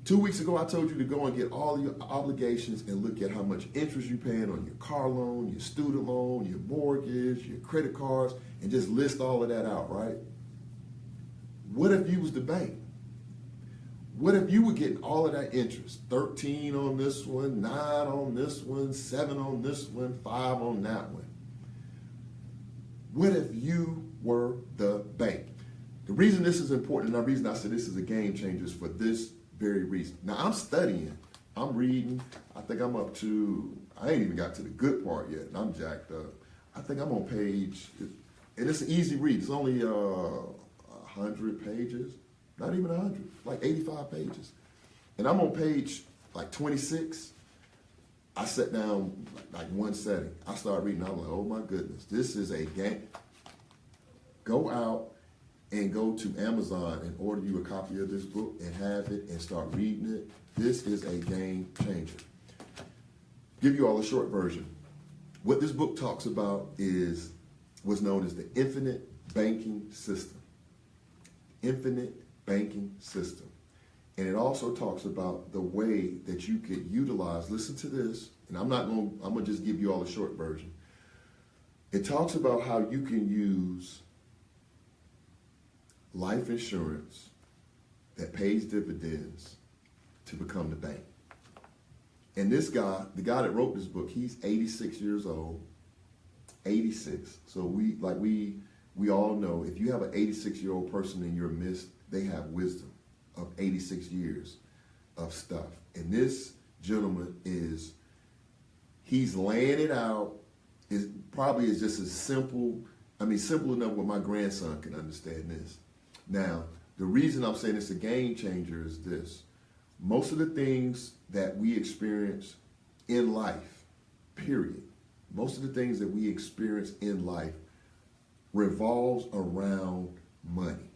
2 weeks ago, I told you to go and get all your obligations and look at how much interest you're paying on your car loan, your student loan, your mortgage, your credit cards, and just list all of that out, right? What if you was the bank? What if you were getting all of that interest? 13 on this one, 9 on this one, 7 on this one, 5 on that one. What if you were the bank? The reason this is important, and the reason I said this is a game changer is for this very reason. Now, I'm studying. I'm reading. I think I'm up to, I ain't even got to the good part yet, and I'm jacked up. I think I'm on page, and it's an easy read. It's only 100 pages. Not even 100, like 85 pages. And I'm on page like 26. I sat down like one setting. I started reading. I'm like, oh my goodness, this is a game. Go out and go to Amazon and order you a copy of this book and have it and start reading it. This is a game changer. Give you all a short version. What this book talks about is what's known as the infinite banking system. Infinite banking system. And it also talks about the way that you could utilize, listen to this, and I'm going to just give you all a short version. It talks about how you can use life insurance that pays dividends to become the bank. And this guy, the guy that wrote this book, he's 86 years old. 86. So we all know if you have an 86-year-old person in your midst, they have wisdom of 86 years of stuff. And this gentleman he's laying it out. It probably is just as simple enough where my grandson can understand this. Now, the reason I'm saying it's a game changer is this. Most of the things that we experience in life, period, most of the things that we experience in life revolves around money,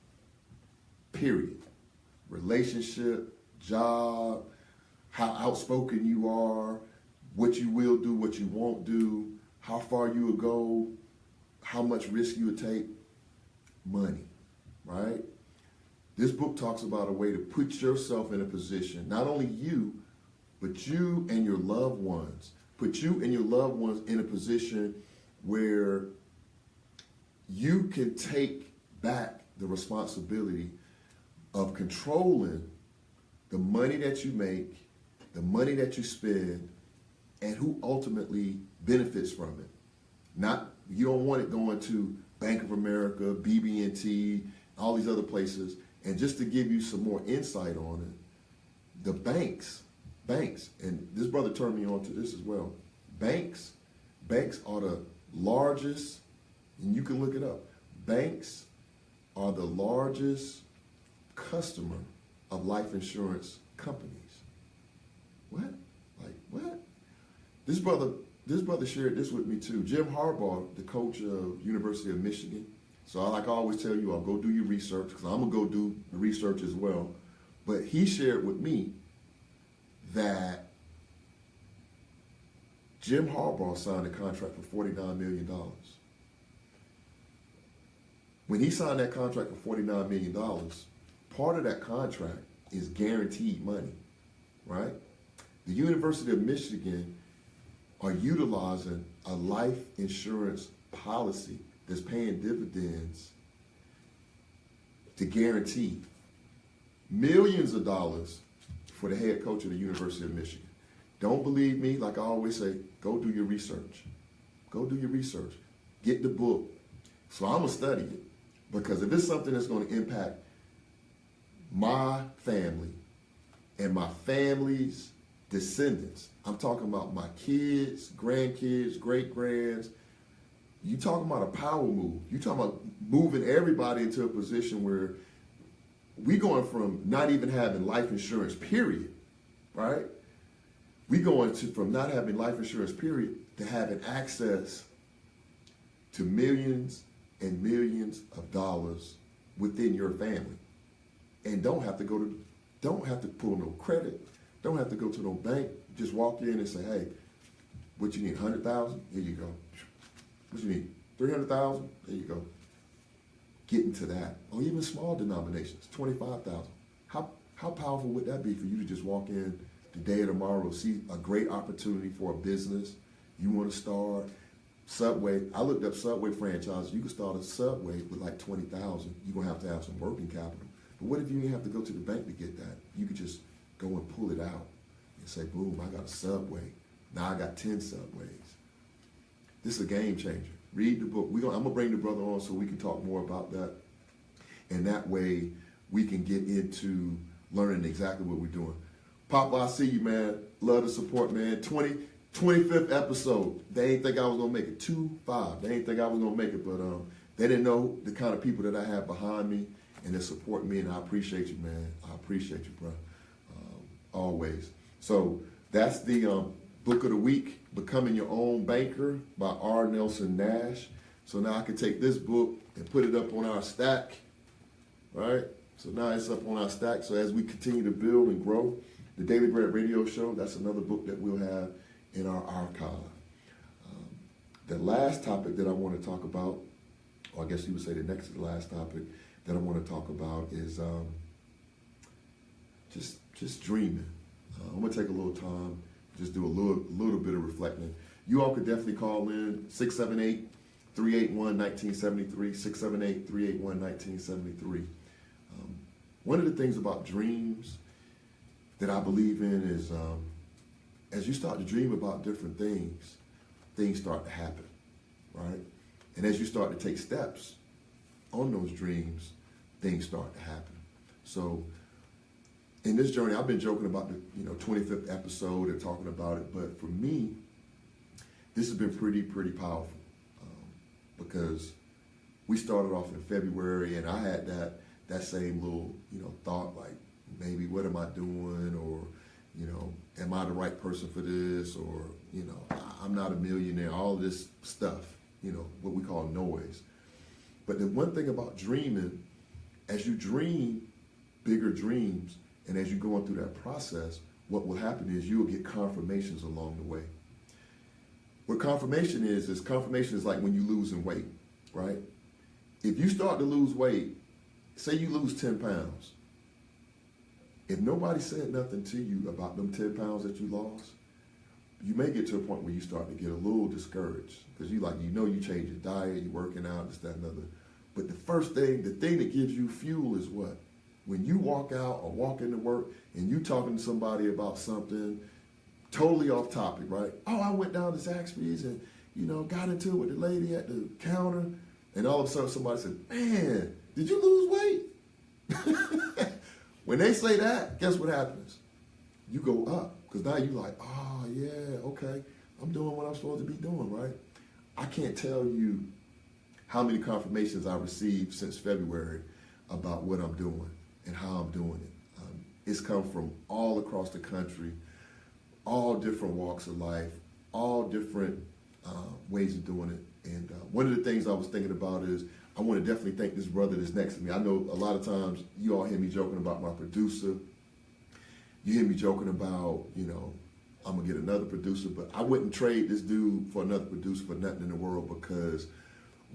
period. Relationship, job, how outspoken you are, what you will do, what you won't do, how far you will go, how much risk you would take, money, right? This book talks about a way to put yourself in a position, not only you, but you and your loved ones, put you and your loved ones in a position where you can take back the responsibility of controlling the money that you make, the money that you spend, and who ultimately benefits from it. You don't want it going to Bank of America, BB&T, all these other places. And just to give you some more insight on it, the banks, and this brother turned me on to this as well. Banks are the largest, and you can look it up. Banks are the largest customer of life insurance companies. What? Like what? This brother shared this with me too. Jim Harbaugh, the coach of University of Michigan. So I always tell you, I'll go do your research because I'm going to go do the research as well. But he shared with me that Jim Harbaugh signed a contract for $49 million. When he signed that contract for $49 million, part of that contract is guaranteed money, right? The University of Michigan are utilizing a life insurance policy that's paying dividends to guarantee millions of dollars for the head coach of the University of Michigan. Don't believe me? Like I always say, go do your research. Go do your research. Get the book. So I'm going to study it because if it's something that's going to impact my family and my family's descendants, I'm talking about my kids, grandkids, great-grands. You talking about a power move. You talking about moving everybody into a position where we going from not even having life insurance, period, right? We going from not having life insurance, period, to having access to millions and millions of dollars within your family, and don't have to pull no credit, don't have to go to no bank. Just walk in and say, hey, what you need, 100,000? Here you go. What you need, 300,000? There you go. Get into that, or even small denominations, 25,000. How powerful would that be for you to just walk in today or tomorrow, see a great opportunity for a business you want to start? Subway, I looked up Subway franchise. You can start a Subway with like 20,000. You're gonna have to have some working capital. But what if you didn't have to go to the bank to get that? You could just go and pull it out and say, boom, I got a Subway. Now I got 10 Subways. This is a game changer. Read the book. I'm gonna bring the brother on so we can talk more about that. And that way we can get into learning exactly what we're doing. Papa, I see you, man. Love the support, man. 25th episode. They ain't think I was gonna make it. 2-5. They ain't think I was gonna make it, but they didn't know the kind of people that I have behind me and that support me, and I appreciate you, man. I appreciate you, bro. Always. So that's the book of the week, Becoming Your Own Banker by R. Nelson Nash. So now I can take this book and put it up on our stack, right? So now it's up on our stack. So as we continue to build and grow, the Daily Bread Radio Show, that's another book that we'll have in our archive. The last topic that I want to talk about, or I guess you would say the next to the last topic that I want to talk about is just dreaming. I'm going to take a little time, just do a little bit of reflecting. You all could definitely call in 678-381-1973, 678-381-1973. one of the things about dreams that I believe in is as you start to dream about different things, things start to happen, right? And as you start to take steps on those dreams, things start to happen. So in this journey, I've been joking about the 25th episode and talking about it, but for me, this has been pretty powerful because we started off in February, and I had that same little thought, like, maybe what am I doing, or am I the right person for this, or I'm not a millionaire, all this stuff, what we call noise. But the one thing about dreaming, as you dream bigger dreams, and as you're going through that process, what will happen is you'll get confirmations along the way. What confirmation is like when you losing weight, right? If you start to lose weight, say you lose 10 pounds, if nobody said nothing to you about them 10 pounds that you lost, you may get to a point where you start to get a little discouraged because you change your diet, you're working out, this, that, and other. But the thing that gives you fuel is what? When you walk out or walk into work and you talking to somebody about something totally off topic, right? Oh, I went down to Zaxby's and, got into it with the lady at the counter, and all of a sudden somebody said, man, did you lose weight? When they say that, guess what happens? You go up, because now you're like, oh, yeah, okay, I'm doing what I'm supposed to be doing, right? I can't tell you how many confirmations I received since February about what I'm doing and how I'm doing it. It's come from all across the country, all different walks of life, all different ways of doing it. And one of the things I was thinking about is I want to definitely thank this brother that's next to me. I know a lot of times you all hear me joking about my producer. You hear me joking about, I'm going to get another producer, but I wouldn't trade this dude for another producer for nothing in the world, because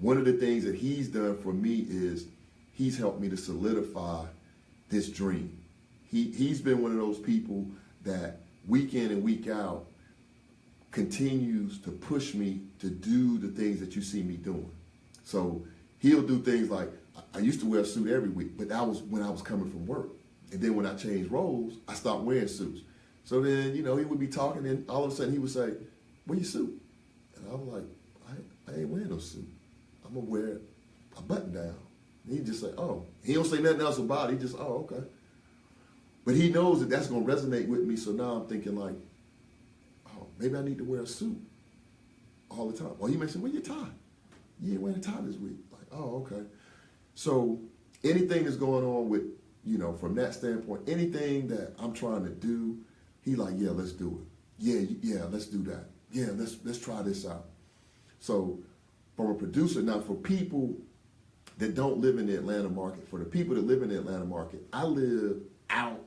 one of the things that he's done for me is he's helped me to solidify this dream. He's been one of those people that week in and week out continues to push me to do the things that you see me doing. So he'll do things like, I used to wear a suit every week, but that was when I was coming from work. And then when I changed roles, I stopped wearing suits. So then, he would be talking, and all of a sudden he would say, wear your suit. And I was like, I ain't wearing no suit. I'm going to wear a button down. And he'd just say, oh. He don't say nothing else about it. He just, oh, okay. But he knows that that's going to resonate with me. So now I'm thinking like, oh, maybe I need to wear a suit all the time. Or he may say, wear your tie. You ain't wearing a tie this week. Like, oh, okay. So anything that's going on with, from that standpoint, anything that I'm trying to do, he like, yeah, let's do it. Yeah, let's do that. Yeah, let's try this out. So from a producer, now for people that don't live in the Atlanta market, for the people that live in the Atlanta market, I live out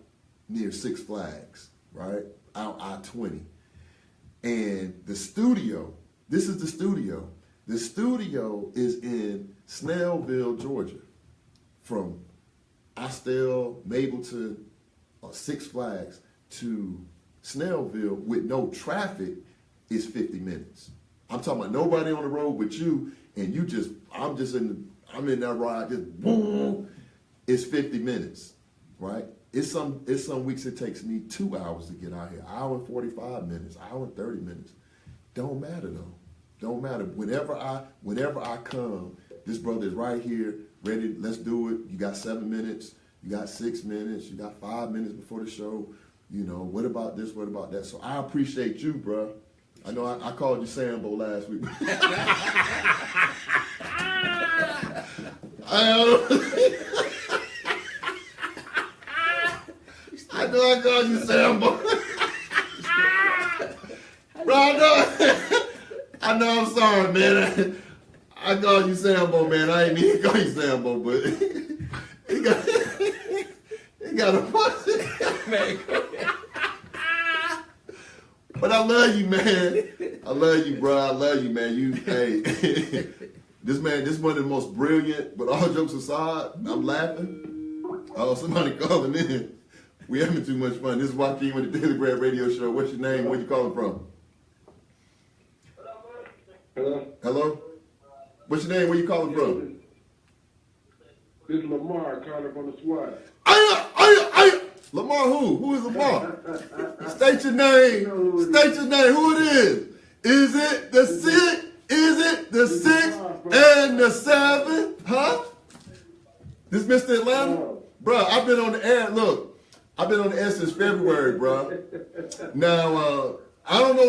near Six Flags, right? Out I-20. And the studio, this is the studio. The studio is in Snellville, Georgia. From Austell, Mableton, Six Flags to Snellville with no traffic is 50 minutes. I'm talking about nobody on the road but you, and I'm in that ride, just boom, it's 50 minutes, right? It's some weeks it takes me 2 hours to get out here, hour and 45 minutes, hour and 30 minutes. Don't matter though. Don't matter. Whenever I come, this brother is right here, ready, let's do it. You got 7 minutes, you got 6 minutes, you got 5 minutes before the show. What about this, what about that? So I appreciate you, bro. I know I called you Sambo last week. I know I called you Sambo. Bro, I know I'm sorry, man. I called you Sambo, man. I ain't mean to call you Sambo, but he got a punch. Man, but I love you, man. I love you, bro. I love you, man. Hey, this is one of the most brilliant, but all jokes aside, I'm laughing. Oh, somebody calling in. We having too much fun. This is Joaquin with the Daily Bread Radio Show. What's your name? Where you calling from? Hello? Hello? What's your name? Where you calling from? This is Lamar calling from the SWAT. Lamar who? Who is Lamar? State your name. State your name. Who it is? Is it the 6? Is it the 6 and the 7? Huh? This Mr. Atlanta? Bruh, I've been on the air. Look, I've been on the air since February, bruh. Now, I don't know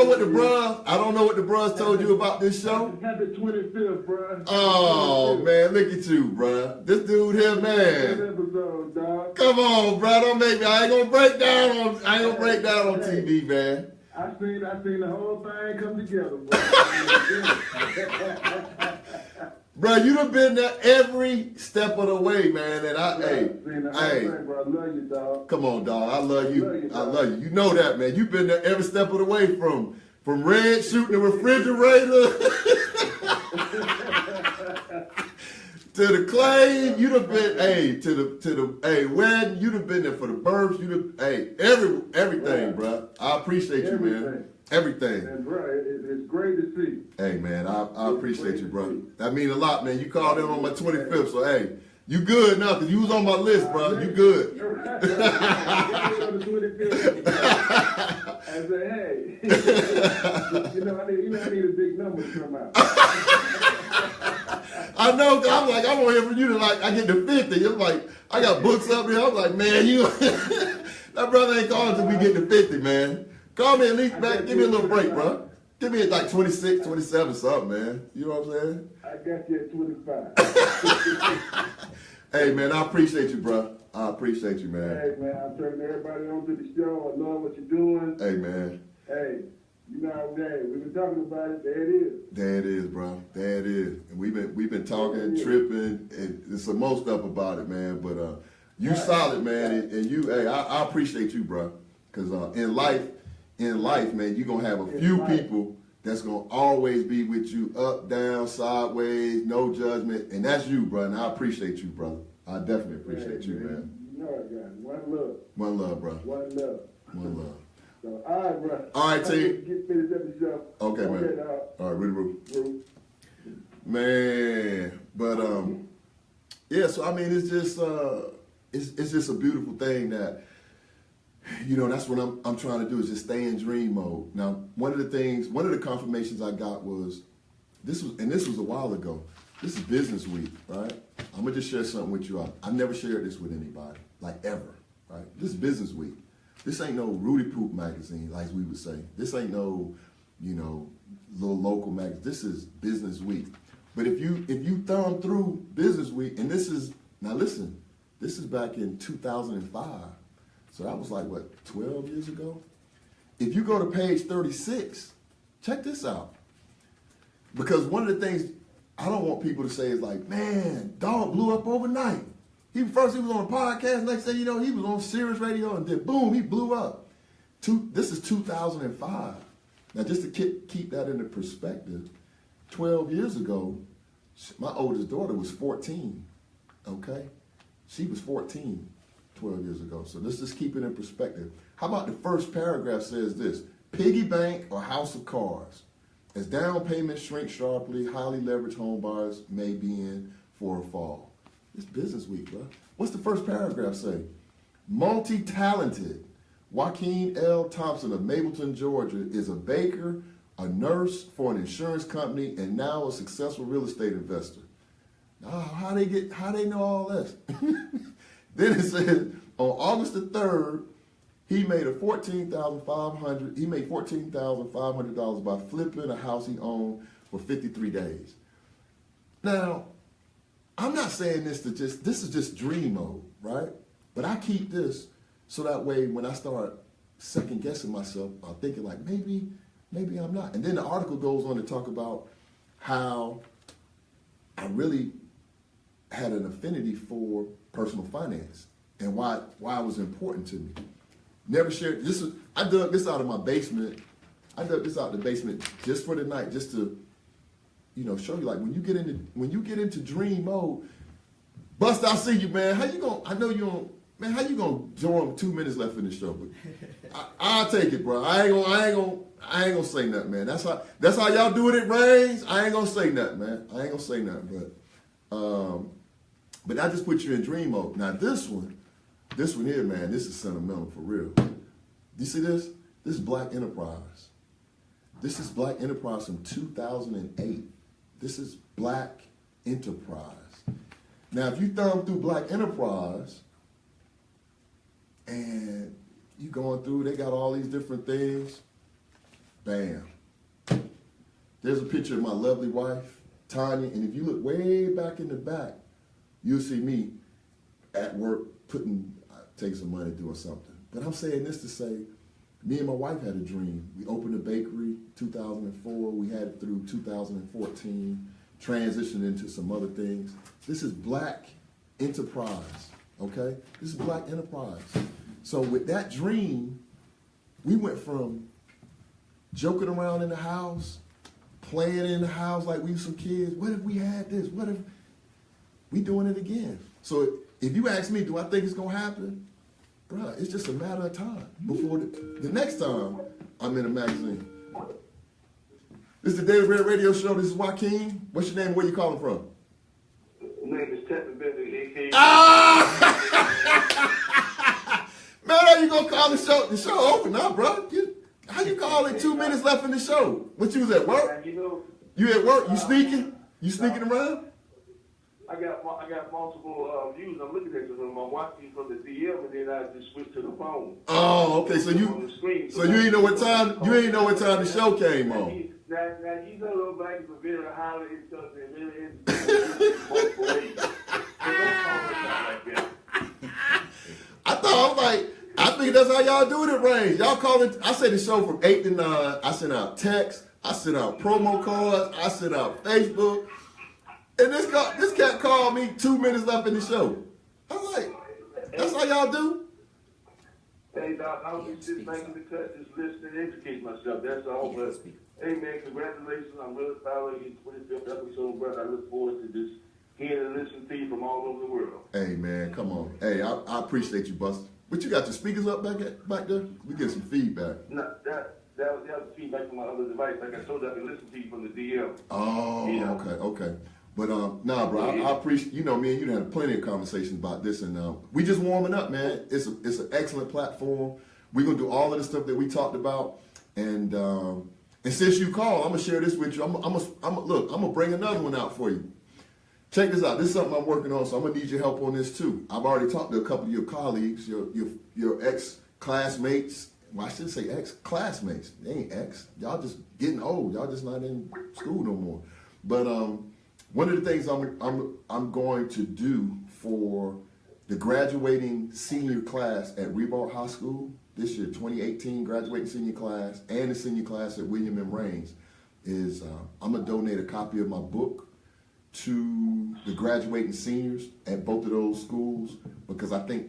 what the bruhs told you about this show. Happy 25th, bruh. Oh man, look at you, bruh. This dude here, man. Episode, dog. Come on, bruh. Don't make me. I ain't gonna break down on TV, man. I seen the whole thing come together, bro. Bro, you done been there every step of the way, man. And hey, bro, I love you, dog. Come on, dog. I love you. I love you. You know that, man. You've been there every step of the way from Red shooting the refrigerator to the clay. You done been, to the wedding. You done been there for the births. You done, everything, bro. I appreciate you, man. Everything. And bro, it's great to see. Hey, man, I appreciate you, bro. That mean a lot, man. You called in on my 25th, so hey, you good now, because you was on my list, bro. You good. I said, hey, I need a big number to come out. I know, cause I'm like, I want to hear from you I get to 50. I'm like, I got books up here. I'm like, man, that brother ain't calling until we get to 50, man. Call me at least back. Give me a little break, bro. Give me like 26, 27, something, man. You know what I'm saying? I got you at 25. Hey, man, I appreciate you, bro. I appreciate you, man. Hey, man, I'm turning everybody on to the show. I love what you're doing. Hey, man. Hey, we've been talking about it. There it is. There it is, bro. There it is. And we've been talking, tripping, and there's some more stuff about it, man. But you solid, man, and you. Hey, I appreciate you, bro. Because in life, man, you're gonna have a few people that's gonna always be with you, up, down, sideways, no judgment, and that's you, bro. And I appreciate you, brother. I definitely appreciate you, man. You know I got it. One love. One love, bro. One love. One love. So, all right, bro. All right, team. Get finished up the show. Okay, man. All right, really, man. But yeah. So I mean, it's just a beautiful thing that. That's what I'm trying to do is just stay in dream mode. Now, one of the confirmations I got was, this was a while ago. This is Business Week, right? I'm gonna just share something with you. I've never shared this with anybody, like ever, right? This is Business Week. This ain't no Rudy Poop magazine, like we would say. This ain't no, little local magazine. This is Business Week. But if you thumb through Business Week, and this is back in 2005. So that was like, 12 years ago? If you go to page 36, check this out. Because one of the things I don't want people to say is like, man, dog blew up overnight. First he was on a podcast, next thing you know, he was on Sirius Radio, and then boom, he blew up. This is 2005. Now just to keep that into perspective, 12 years ago, my oldest daughter was 14, okay? She was 14. 12 years ago. So let's just keep it in perspective. How about the first paragraph says this: piggy bank or house of cards. As down payments shrink sharply, highly leveraged home buyers may be in for a fall. It's Business Week, bro. What's the first paragraph say? Multi-talented Joaquin L. Thompson of Mableton, Georgia is a baker, a nurse for an insurance company, and now a successful real estate investor. How they know all this? Then it says, on August the 3rd, he made $14,500 by flipping a house he owned for 53 days. Now, I'm not saying this is just dream mode, right? But I keep this so that way when I start second guessing myself, I'm thinking like, maybe I'm not. And then the article goes on to talk about how I really had an affinity for personal finance and why it was important to me. Never shared this. I dug this out of my basement. I dug this out of the basement just for the night, just to, show you like when you get into dream mode. Bust, I see you, man. How you gonna? I know you don't, man. How you gonna join 2 minutes left in the show? But I'll take it, bro. I ain't gonna say nothing, man. That's how y'all do it at Reigns. I ain't gonna say nothing, man. I ain't gonna say nothing, but But that just puts you in dream mode. Now this one here, man, this is sentimental for real. You see this? This is Black Enterprise. This is Black Enterprise from 2008. This is Black Enterprise. Now, if you thumb through Black Enterprise and you going through, they got all these different things. Bam. There's a picture of my lovely wife, Tanya, and if you look way back in the back, you'll see me at work taking some money doing something. But I'm saying this to say, me and my wife had a dream. We opened a bakery 2004. We had it through 2014, transitioned into some other things. This is Black Enterprise, okay? This is Black Enterprise. So with that dream, we went from joking around in the house, playing in the house like we were some kids. What if we had this? What if we doing it again? So if you ask me, do I think it's gonna happen? Bruh, it's just a matter of time before the next time I'm in a magazine. This is the Daily Bread Radio Show. This is Joaquin. What's your name? Where you calling from? My name is Tevin Bender, a.k.a. Ah! Man, how you gonna call the show open now, bro? How you call it 2 minutes left in the show? What, you was at work? You at work? You sneaking? You sneaking around? I got multiple views. I'm looking at them. I'm watching from the DM, and then I just switch to the phone. Oh, okay. So you ain't know what time the show came on. Now you know those black people very highly intelligent, very I think that's how y'all do it at Range. Y'all call it. I say the show from 8 to 9. I send out texts. I send out promo cards. I send out Facebook. And this cat called me 2 minutes left in the show. I'm like, that's how y'all do? Hey, Doc, I was just making the cut, just listening and educate myself. That's all. But, hey, man, congratulations. I'm really proud of your 25th episode, brother. I look forward to just hearing and listening to you from all over the world. Hey, man, come on. Hey, I appreciate you, Buster. But you got your speakers up back there? We get some feedback. No, that was feedback from my other device. Like I told you, I can listen to you from the DM. Oh, yeah. Okay. But nah, bro, I appreciate, you know, me and you had plenty of conversations about this, and we just warming up, man. It's an excellent platform. We're gonna do all of the stuff that we talked about, and since you called, I'm gonna share this with you. I'm gonna bring another one out for you. Check this out. This is something I'm working on, so I'm gonna need your help on this too. I've already talked to a couple of your colleagues, your ex-classmates. Well, I should say ex-classmates. They ain't ex. Y'all just getting old. Y'all just not in school no more. But one of the things I'm going to do for the graduating senior class at Ribault High School this year, 2018 graduating senior class, and the senior class at William M. Raines, is I'm gonna donate a copy of my book to the graduating seniors at both of those schools, because I think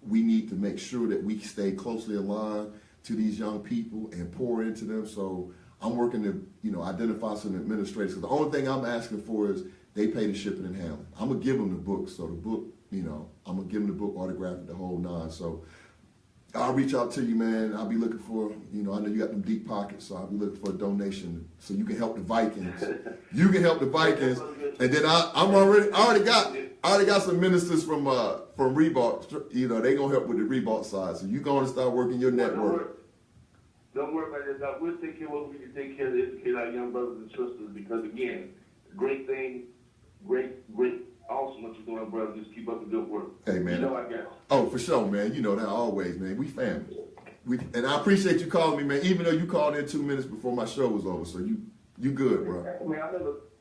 we need to make sure that we stay closely aligned to these young people and pour into them. So I'm working to, identify some administrators. Because the only thing I'm asking for is they pay the shipping and handling. I'm gonna give them the book. So the book, I'm gonna give them the book autographed, the whole nine. So I'll reach out to you, man. I'll be looking for, I know you got them deep pockets, so I'll be looking for a donation so you can help the Vikings. You can help the Vikings, and then I already got some ministers from Ribault. They gonna help with the Ribault side. So you gonna start working your network. Don't worry about this. We'll take care of what we can take care of to educate our young brothers and sisters. Because again, great thing, great. Awesome what you're doing, brother. Just keep up the good work. Hey, man. I got you. Oh, for sure, man. You know that always, man. We family. And I appreciate you calling me, man, even though you called in 2 minutes before my show was over. So you good, bro. Man,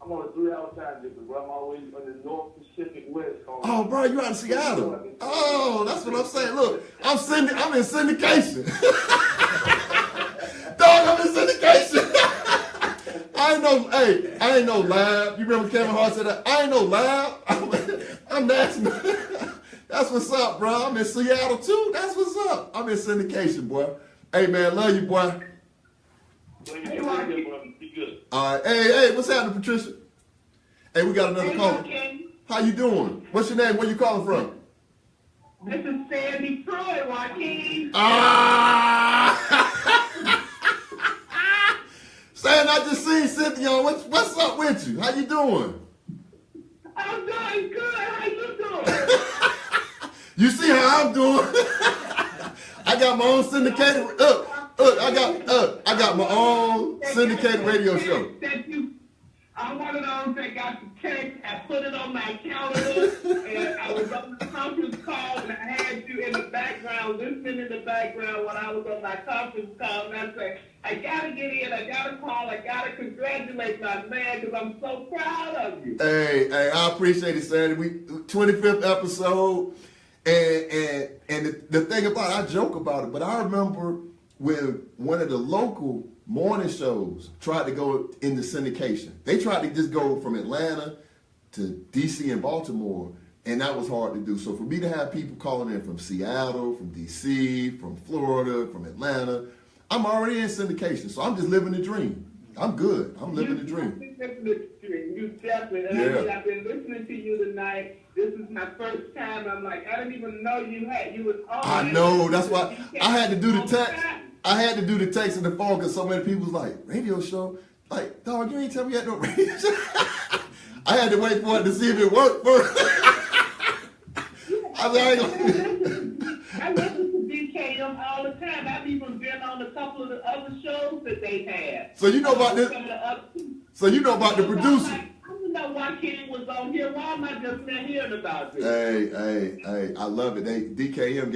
I'm on a 3-hour time difference, bro. I'm always on the North Pacific West Coast. Oh, bro, you out of Seattle. Oh, that's what I'm saying. Look, I'm in syndication. Dog, I'm in syndication. I ain't no lab. You remember Kevin Hart said that? I ain't no lab. I'm national. That's what's up, bro. I'm in Seattle too. That's what's up. I'm in syndication, boy. Hey, man, love you, boy. Be good. All right. Hey, what's happening, Patricia? Hey, we got another caller. How you doing? What's your name? Where you calling from? This is Sandy Troy, Joaquin. Saying I just seen Cynthia. What's up with you? How you doing? I'm doing good. How you doing? how I'm doing. I got my own syndicated. I got my own syndicated radio show. I'm one of those that got the text. I put it on my calendar, and I was on the conference call, and I had you in the background, listening in the background when I was on my conference call, and I said, I gotta get in, I gotta call, I gotta congratulate my man, because I'm so proud of you. Hey, I appreciate it, Sandy. We 25th episode, and the thing about it, I joke about it, but I remember when one of the local morning shows tried to go into syndication. They tried to just go from Atlanta to DC and Baltimore, and that was hard to do. So for me to have people calling in from Seattle, from DC, from Florida, from Atlanta, I'm already in syndication. So I'm just living the dream. I'm good. I'm living the dream. You definitely. Yeah. I've been listening to you tonight. This is my first time. I'm like, I didn't even know you was on. I know. That's why I had to do the text. I had to do the text in the phone because so many people was like, radio show? Like, dog, you ain't tell me you had no radio show. I had to wait for it to see if it worked first. I listen to DKM all the time. I've even been on a couple of the other shows that they had. So you know about this? So you know about the producer? I don't know why Ken was on here. Why am I just not hearing about this? Hey, I love it. DKM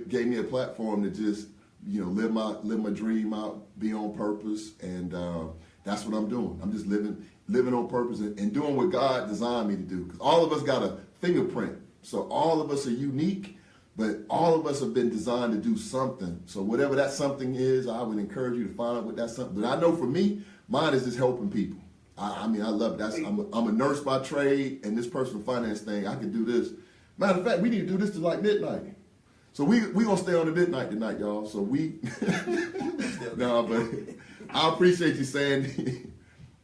gave me a platform to just, live my dream out, be on purpose, and that's what I'm doing. I'm just living on purpose and doing what God designed me to do. Because all of us got a fingerprint, so all of us are unique, but all of us have been designed to do something. So whatever that something is, I would encourage you to find out what that something. But I know for me, mine is just helping people. I love it. I'm a nurse by trade, and this personal finance thing, I can do this. Matter of fact, we need to do this to like midnight. So we gonna stay on the midnight tonight, y'all. So but I appreciate you, Sandy.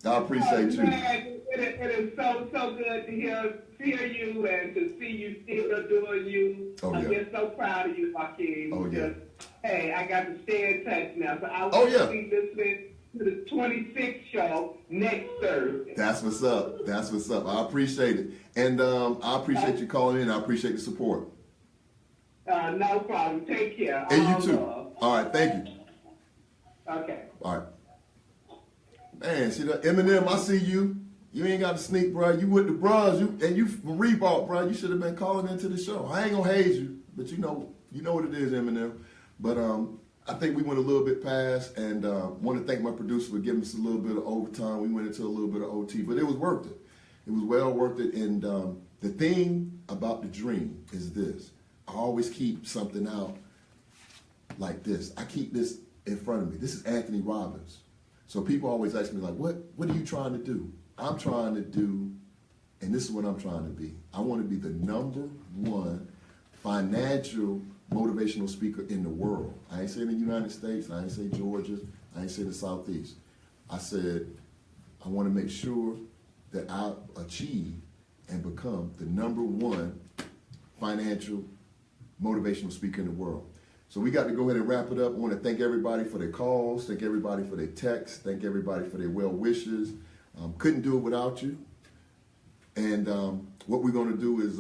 I appreciate you. Man, it is so good to hear you and to see you still doing you. I'm just so proud of you, Joaquin. Oh yeah. Hey, I got to stay in touch now, so I will be listening to the 26th show next Thursday. That's what's up. I appreciate it, and I appreciate you calling in. I appreciate the support. No problem. Take care. And you too. All right, thank you. Okay. All right. Man, see that Eminem, I see you. You ain't got to sneak, bro. You with the bros, you from Reebok, bro. You should have been calling into the show. I ain't gonna haze you, but you know what it is, Eminem. But I think we went a little bit past, and want to thank my producer for giving us a little bit of overtime. We went into a little bit of OT, but it was worth it. It was well worth it. And the thing about the dream is this. I always keep something out like this. I keep this in front of me. This is Anthony Robbins. So people always ask me, like, what are you trying to do? I'm trying to do, and this is what I'm trying to be. I want to be the #1 financial motivational speaker in the world. I ain't saying the United States. I ain't say Georgia. I ain't say the Southeast. I said I want to make sure that I achieve and become the #1 financial motivational speaker in the world. So we got to go ahead and wrap it up. I want to thank everybody for their calls, thank everybody for their texts, thank everybody for their well wishes. Couldn't do it without you. And what we're going to do is,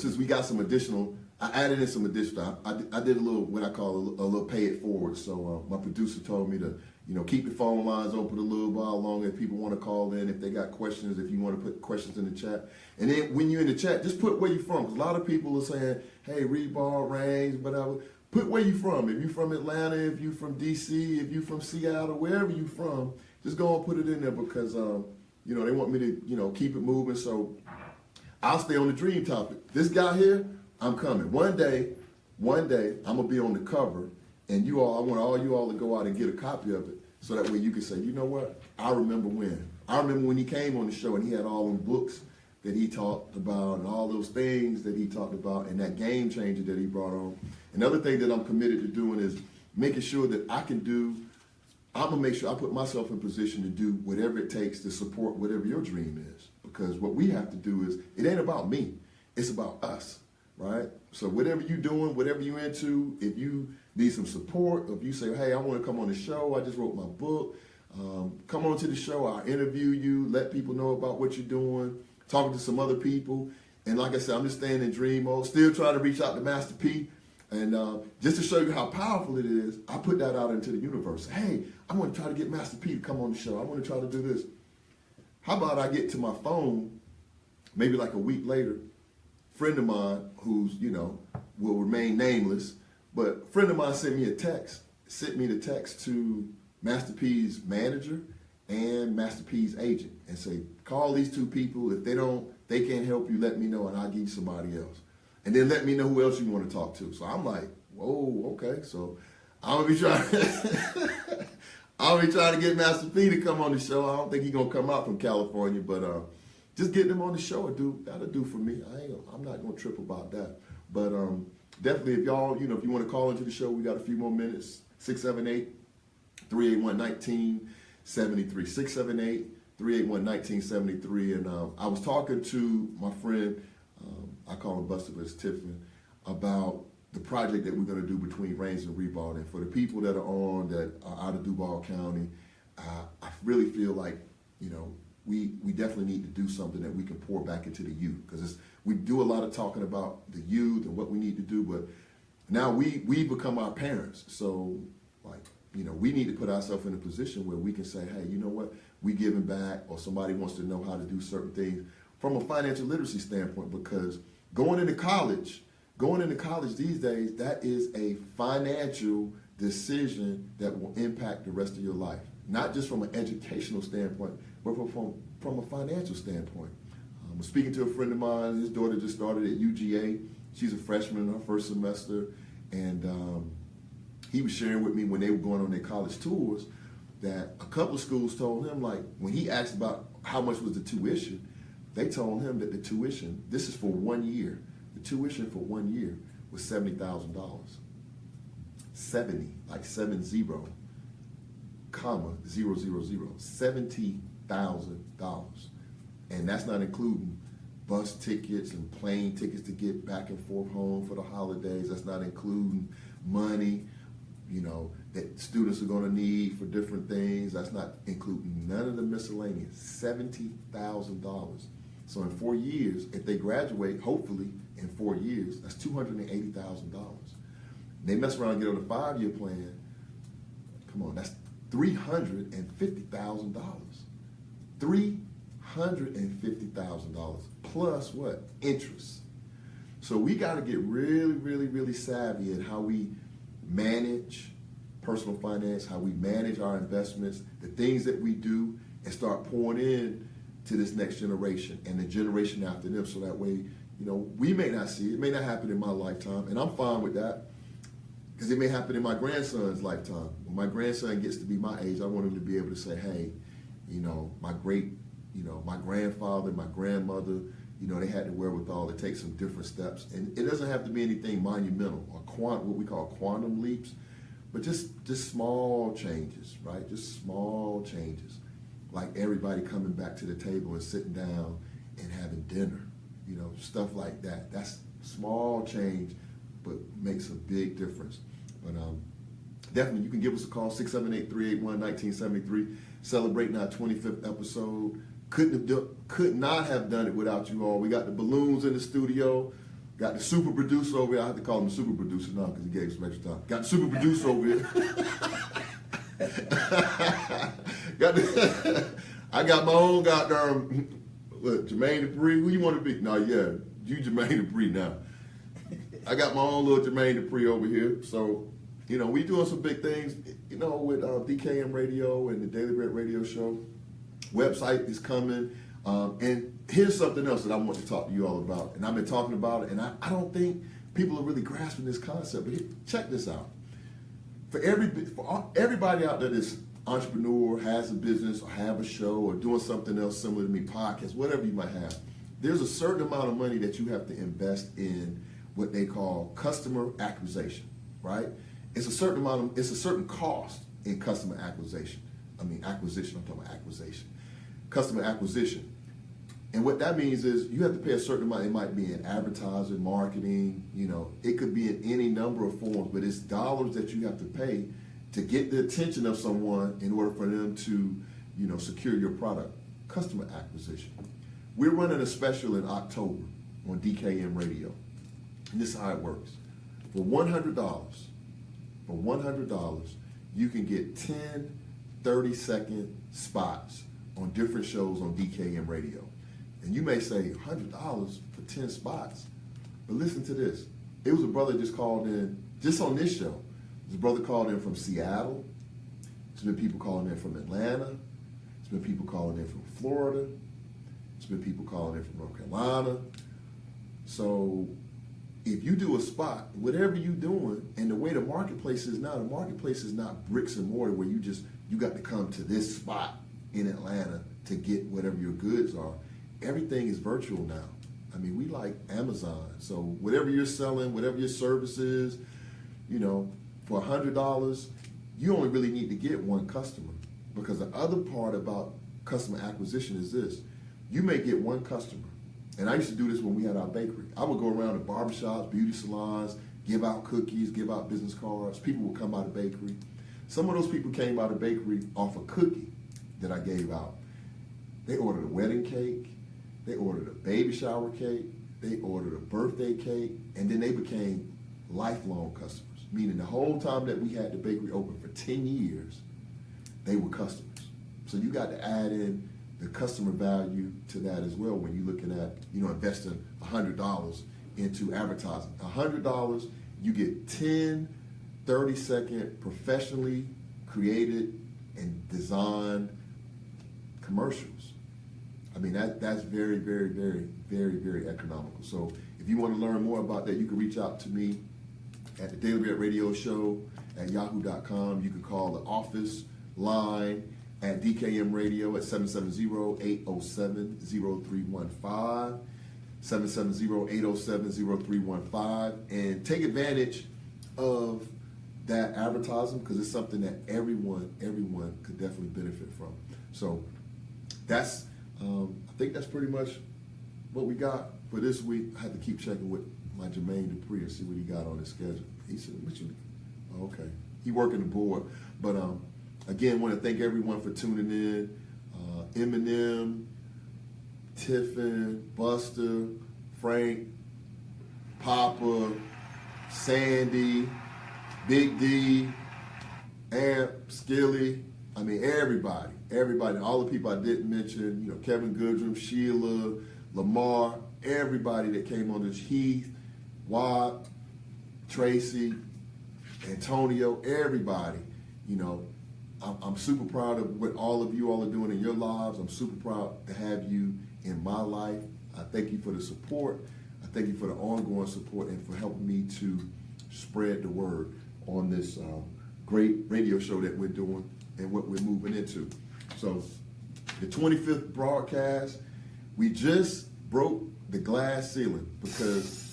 since we got some additional, I added in some additional, I did a little, what I call a little pay it forward. So my producer told me to, keep the phone lines open a little while longer if people want to call in, if they got questions, if you want to put questions in the chat. And then when you're in the chat, just put where you're from. Because a lot of people are saying, hey, Reebok, Reigns, whatever. Put where you're from. If you're from Atlanta, if you're from DC, if you're from Seattle, wherever you're from, just go and put it in there because, they want me to, keep it moving. So I'll stay on the dream topic. This guy here, I'm coming. One day, I'm going to be on the cover. And I want all you all to go out and get a copy of it so that way you can say, you know what? I remember when he came on the show and he had all them books that he talked about and all those things that he talked about and that game changer that he brought on. Another thing that I'm committed to doing is making sure that I'm going to make sure I put myself in position to do whatever it takes to support whatever your dream is. Because what we have to do is, it ain't about me. It's about us, right? So whatever you're doing, whatever you're into, if you need some support, if you say, hey, I want to come on the show, I just wrote my book, come on to the show, I'll interview you, let people know about what you're doing, talking to some other people, And like I said, I'm just staying in dream mode, still trying to reach out to Master P. And just to show you how powerful it is, I put that out into the universe. Hey, I want to try to get Master P to come on the show. I want to try to do this. How about I get to my phone, maybe like a week later, friend of mine who's, will remain nameless, but a friend of mine sent me the text to Master P's manager and Master P's agent and say, call these two people. If they can't help you, let me know and I'll give you somebody else. And then let me know who else you want to talk to. So I'm like, whoa, okay. So I'm gonna be trying to get Master P to come on the show. I don't think he's gonna come out from California, but just getting him on the show that'll do for me. I'm not gonna trip about that. But definitely, if y'all, if you want to call into the show, we got a few more minutes. 678-381-1973. 678-381-1973. And I was talking to my friend, I call him Buster, but it's Tiffin, about the project that we're going to do between Reigns and Ribault. And for the people that are out of Duval County, I really feel like, we definitely need to do something that we can pour back into the youth. Because we do a lot of talking about the youth and what we need to do, but now we become our parents. So, we need to put ourselves in a position where we can say, hey, you know what, we giving back, or somebody wants to know how to do certain things from a financial literacy standpoint, because going into college these days, that is a financial decision that will impact the rest of your life. Not just from an educational standpoint, but from a financial standpoint. I was speaking to a friend of mine. His daughter just started at UGA. She's a freshman in her first semester. And he was sharing with me when they were going on their college tours that a couple of schools told him, like, when he asked about how much was the tuition, they told him that the tuition, this is for 1 year, the tuition for 1 year was $70,000. 70, like 70, comma, 000, $70,000. And that's not including bus tickets and plane tickets to get back and forth home for the holidays. That's not including money, that students are going to need for different things. That's not including none of the miscellaneous. $70,000. So in 4 years, if they graduate, hopefully in 4 years, that's $280,000. They mess around and get on a 5-year plan. Come on, that's $350,000. $350,000 plus what? Interest. So we got to get really, really, really savvy at how we manage personal finance, how we manage our investments, the things that we do, and start pouring in to this next generation and the generation after them. So that way, we may not see it. It may not happen in my lifetime, and I'm fine with that, because it may happen in my grandson's lifetime. When my grandson gets to be my age, I want him to be able to say, hey, my grandfather, my grandmother, they had the wherewithal to take some different steps. And it doesn't have to be anything monumental or what we call quantum leaps, but just small changes, right? Just small changes. Like everybody coming back to the table and sitting down and having dinner, stuff like that. That's small change, but makes a big difference. But definitely, you can give us a call, 678-381-1973, celebrating our 25th episode. Could not have done it without you all. We got the balloons in the studio. Got the super producer over here. I have to call him the super producer now because he gave some extra time. Got the super producer over here. I got my own goddamn, Jermaine Dupri. Who you want to be? No, yeah, you Jermaine Dupri now. I got my own little Jermaine Dupri over here. So, we doing some big things, with DKM Radio and the Daily Bread Radio Show. Website is coming. And here's something else that I want to talk to you all about. And I've been talking about it, and I don't think people are really grasping this concept. But check this out. For everybody out there that's entrepreneur, has a business, or have a show, or doing something else similar to me, podcast, whatever you might have, there's a certain amount of money that you have to invest in what they call customer acquisition, right? It's a certain cost in customer acquisition. I'm talking about acquisition. Customer acquisition. And what that means is you have to pay a certain amount. It might be in advertising, marketing, it could be in any number of forms, but it's dollars that you have to pay to get the attention of someone in order for them to, secure your product. Customer acquisition. We're running a special in October, on DKM Radio. And this is how it works. For $100, you can get 10 30-second spots on different shows on DKM Radio. And you may say, $100 for 10 spots? But listen to this. It was a brother just called in, just on this show. There's a brother called in from Seattle. There's been people calling in from Atlanta. There's been people calling in from Florida. There's been people calling in from North Carolina. So if you do a spot, whatever you're doing, and the way the marketplace is now, the marketplace is not bricks and mortar where you got to come to this spot in Atlanta to get whatever your goods are. Everything is virtual now. I mean, we like Amazon. So whatever you're selling, whatever your service is, for $100, you only really need to get one customer. Because the other part about customer acquisition is this. You may get one customer. And I used to do this when we had our bakery. I would go around to barbershops, beauty salons, give out cookies, give out business cards. People would come out of the bakery. Some of those people came out of the bakery off a cookie that I gave out. They ordered a wedding cake. They ordered a baby shower cake. They ordered a birthday cake. And then they became lifelong customers. Meaning the whole time that we had the bakery open for 10 years, they were customers. So you got to add in the customer value to that as well when you're looking at, investing $100 into advertising. $100, you get 10 30-second professionally created and designed commercials. I mean, that's very, very, very, very, very economical. So if you want to learn more about that, you can reach out to me at the Daily Bread Radio Show at yahoo.com. You can call the office line at DKM Radio at 770-807-0315, 770-807-0315, and take advantage of that advertising because it's something that everyone could definitely benefit from. So that's, I think that's pretty much what we got for this week. I had to keep checking with my Jermaine Dupree and see what he got on his schedule. He said, okay. He working the board. But again, want to thank everyone for tuning in. Eminem, Tiffin, Buster, Frank, Papa, Sandy, Big D, Amp, Skilly. I mean, everybody, all the people I didn't mention, Kevin Goodrum, Sheila, Lamar, everybody that came on this, Heath, Watt, Tracy, Antonio, everybody, I'm super proud of what all of you all are doing in your lives. I'm super proud to have you in my life. I thank you for the support. I thank you for the ongoing support and for helping me to spread the word on this great radio show that we're doing and what we're moving into. So the 25th broadcast, we just broke the glass ceiling because,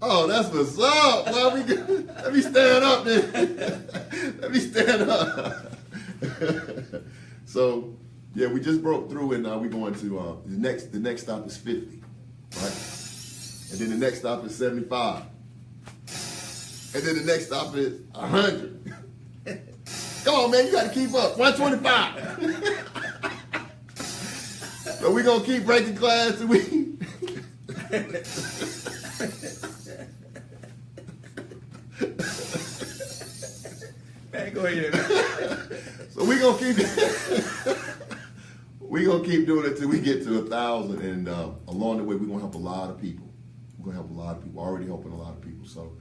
oh, that's what's up. Well, let me stand up then. Let me stand up. So, yeah, we just broke through and now we're going to, the next stop is 50, right? And then the next stop is 75. And then the next stop is 100. Come on, man, you got to keep up. 125. So we're going to keep breaking glass till we... Man, go ahead. So we're gonna keep doing it till we get to 1,000, and along the way we're gonna help a lot of people. Already helping a lot of people. So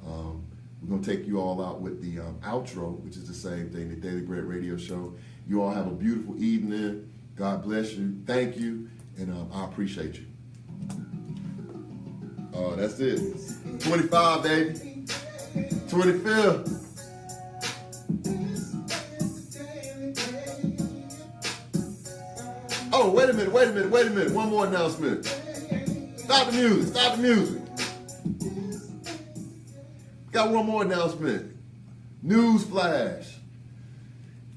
we're gonna take you all out with the outro, which is the same thing, the Daily Bread Radio Show. You all have a beautiful evening. God bless you. Thank you, and I appreciate you. That's it. 25, baby. 25th. Oh, wait a minute. One more announcement. Stop the music. Got one more announcement. News flash.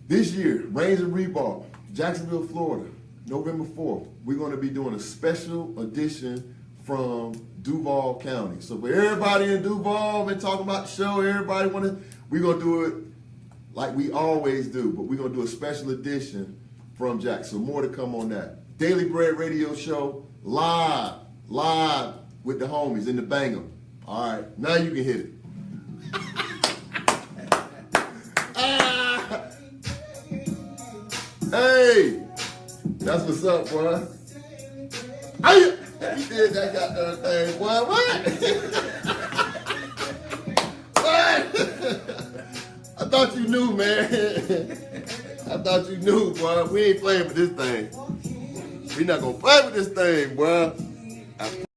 This year, Reigns and Reebok, Jacksonville, Florida, November 4th, we're going to be doing a special edition from Duval County. So for everybody in Duval, been talking about the show, we're going to do it like we always do, but we're going to do a special edition from Jack. So more to come on that. Daily Bread Radio Show, live with the homies in the banger. All right, now you can hit it. Hey, that's what's up, boy. Hey, you did that goddamn thing, boy. What? What? I thought you knew, man. I thought you knew, boy. We ain't playing with this thing. We not gonna play with this thing, boy.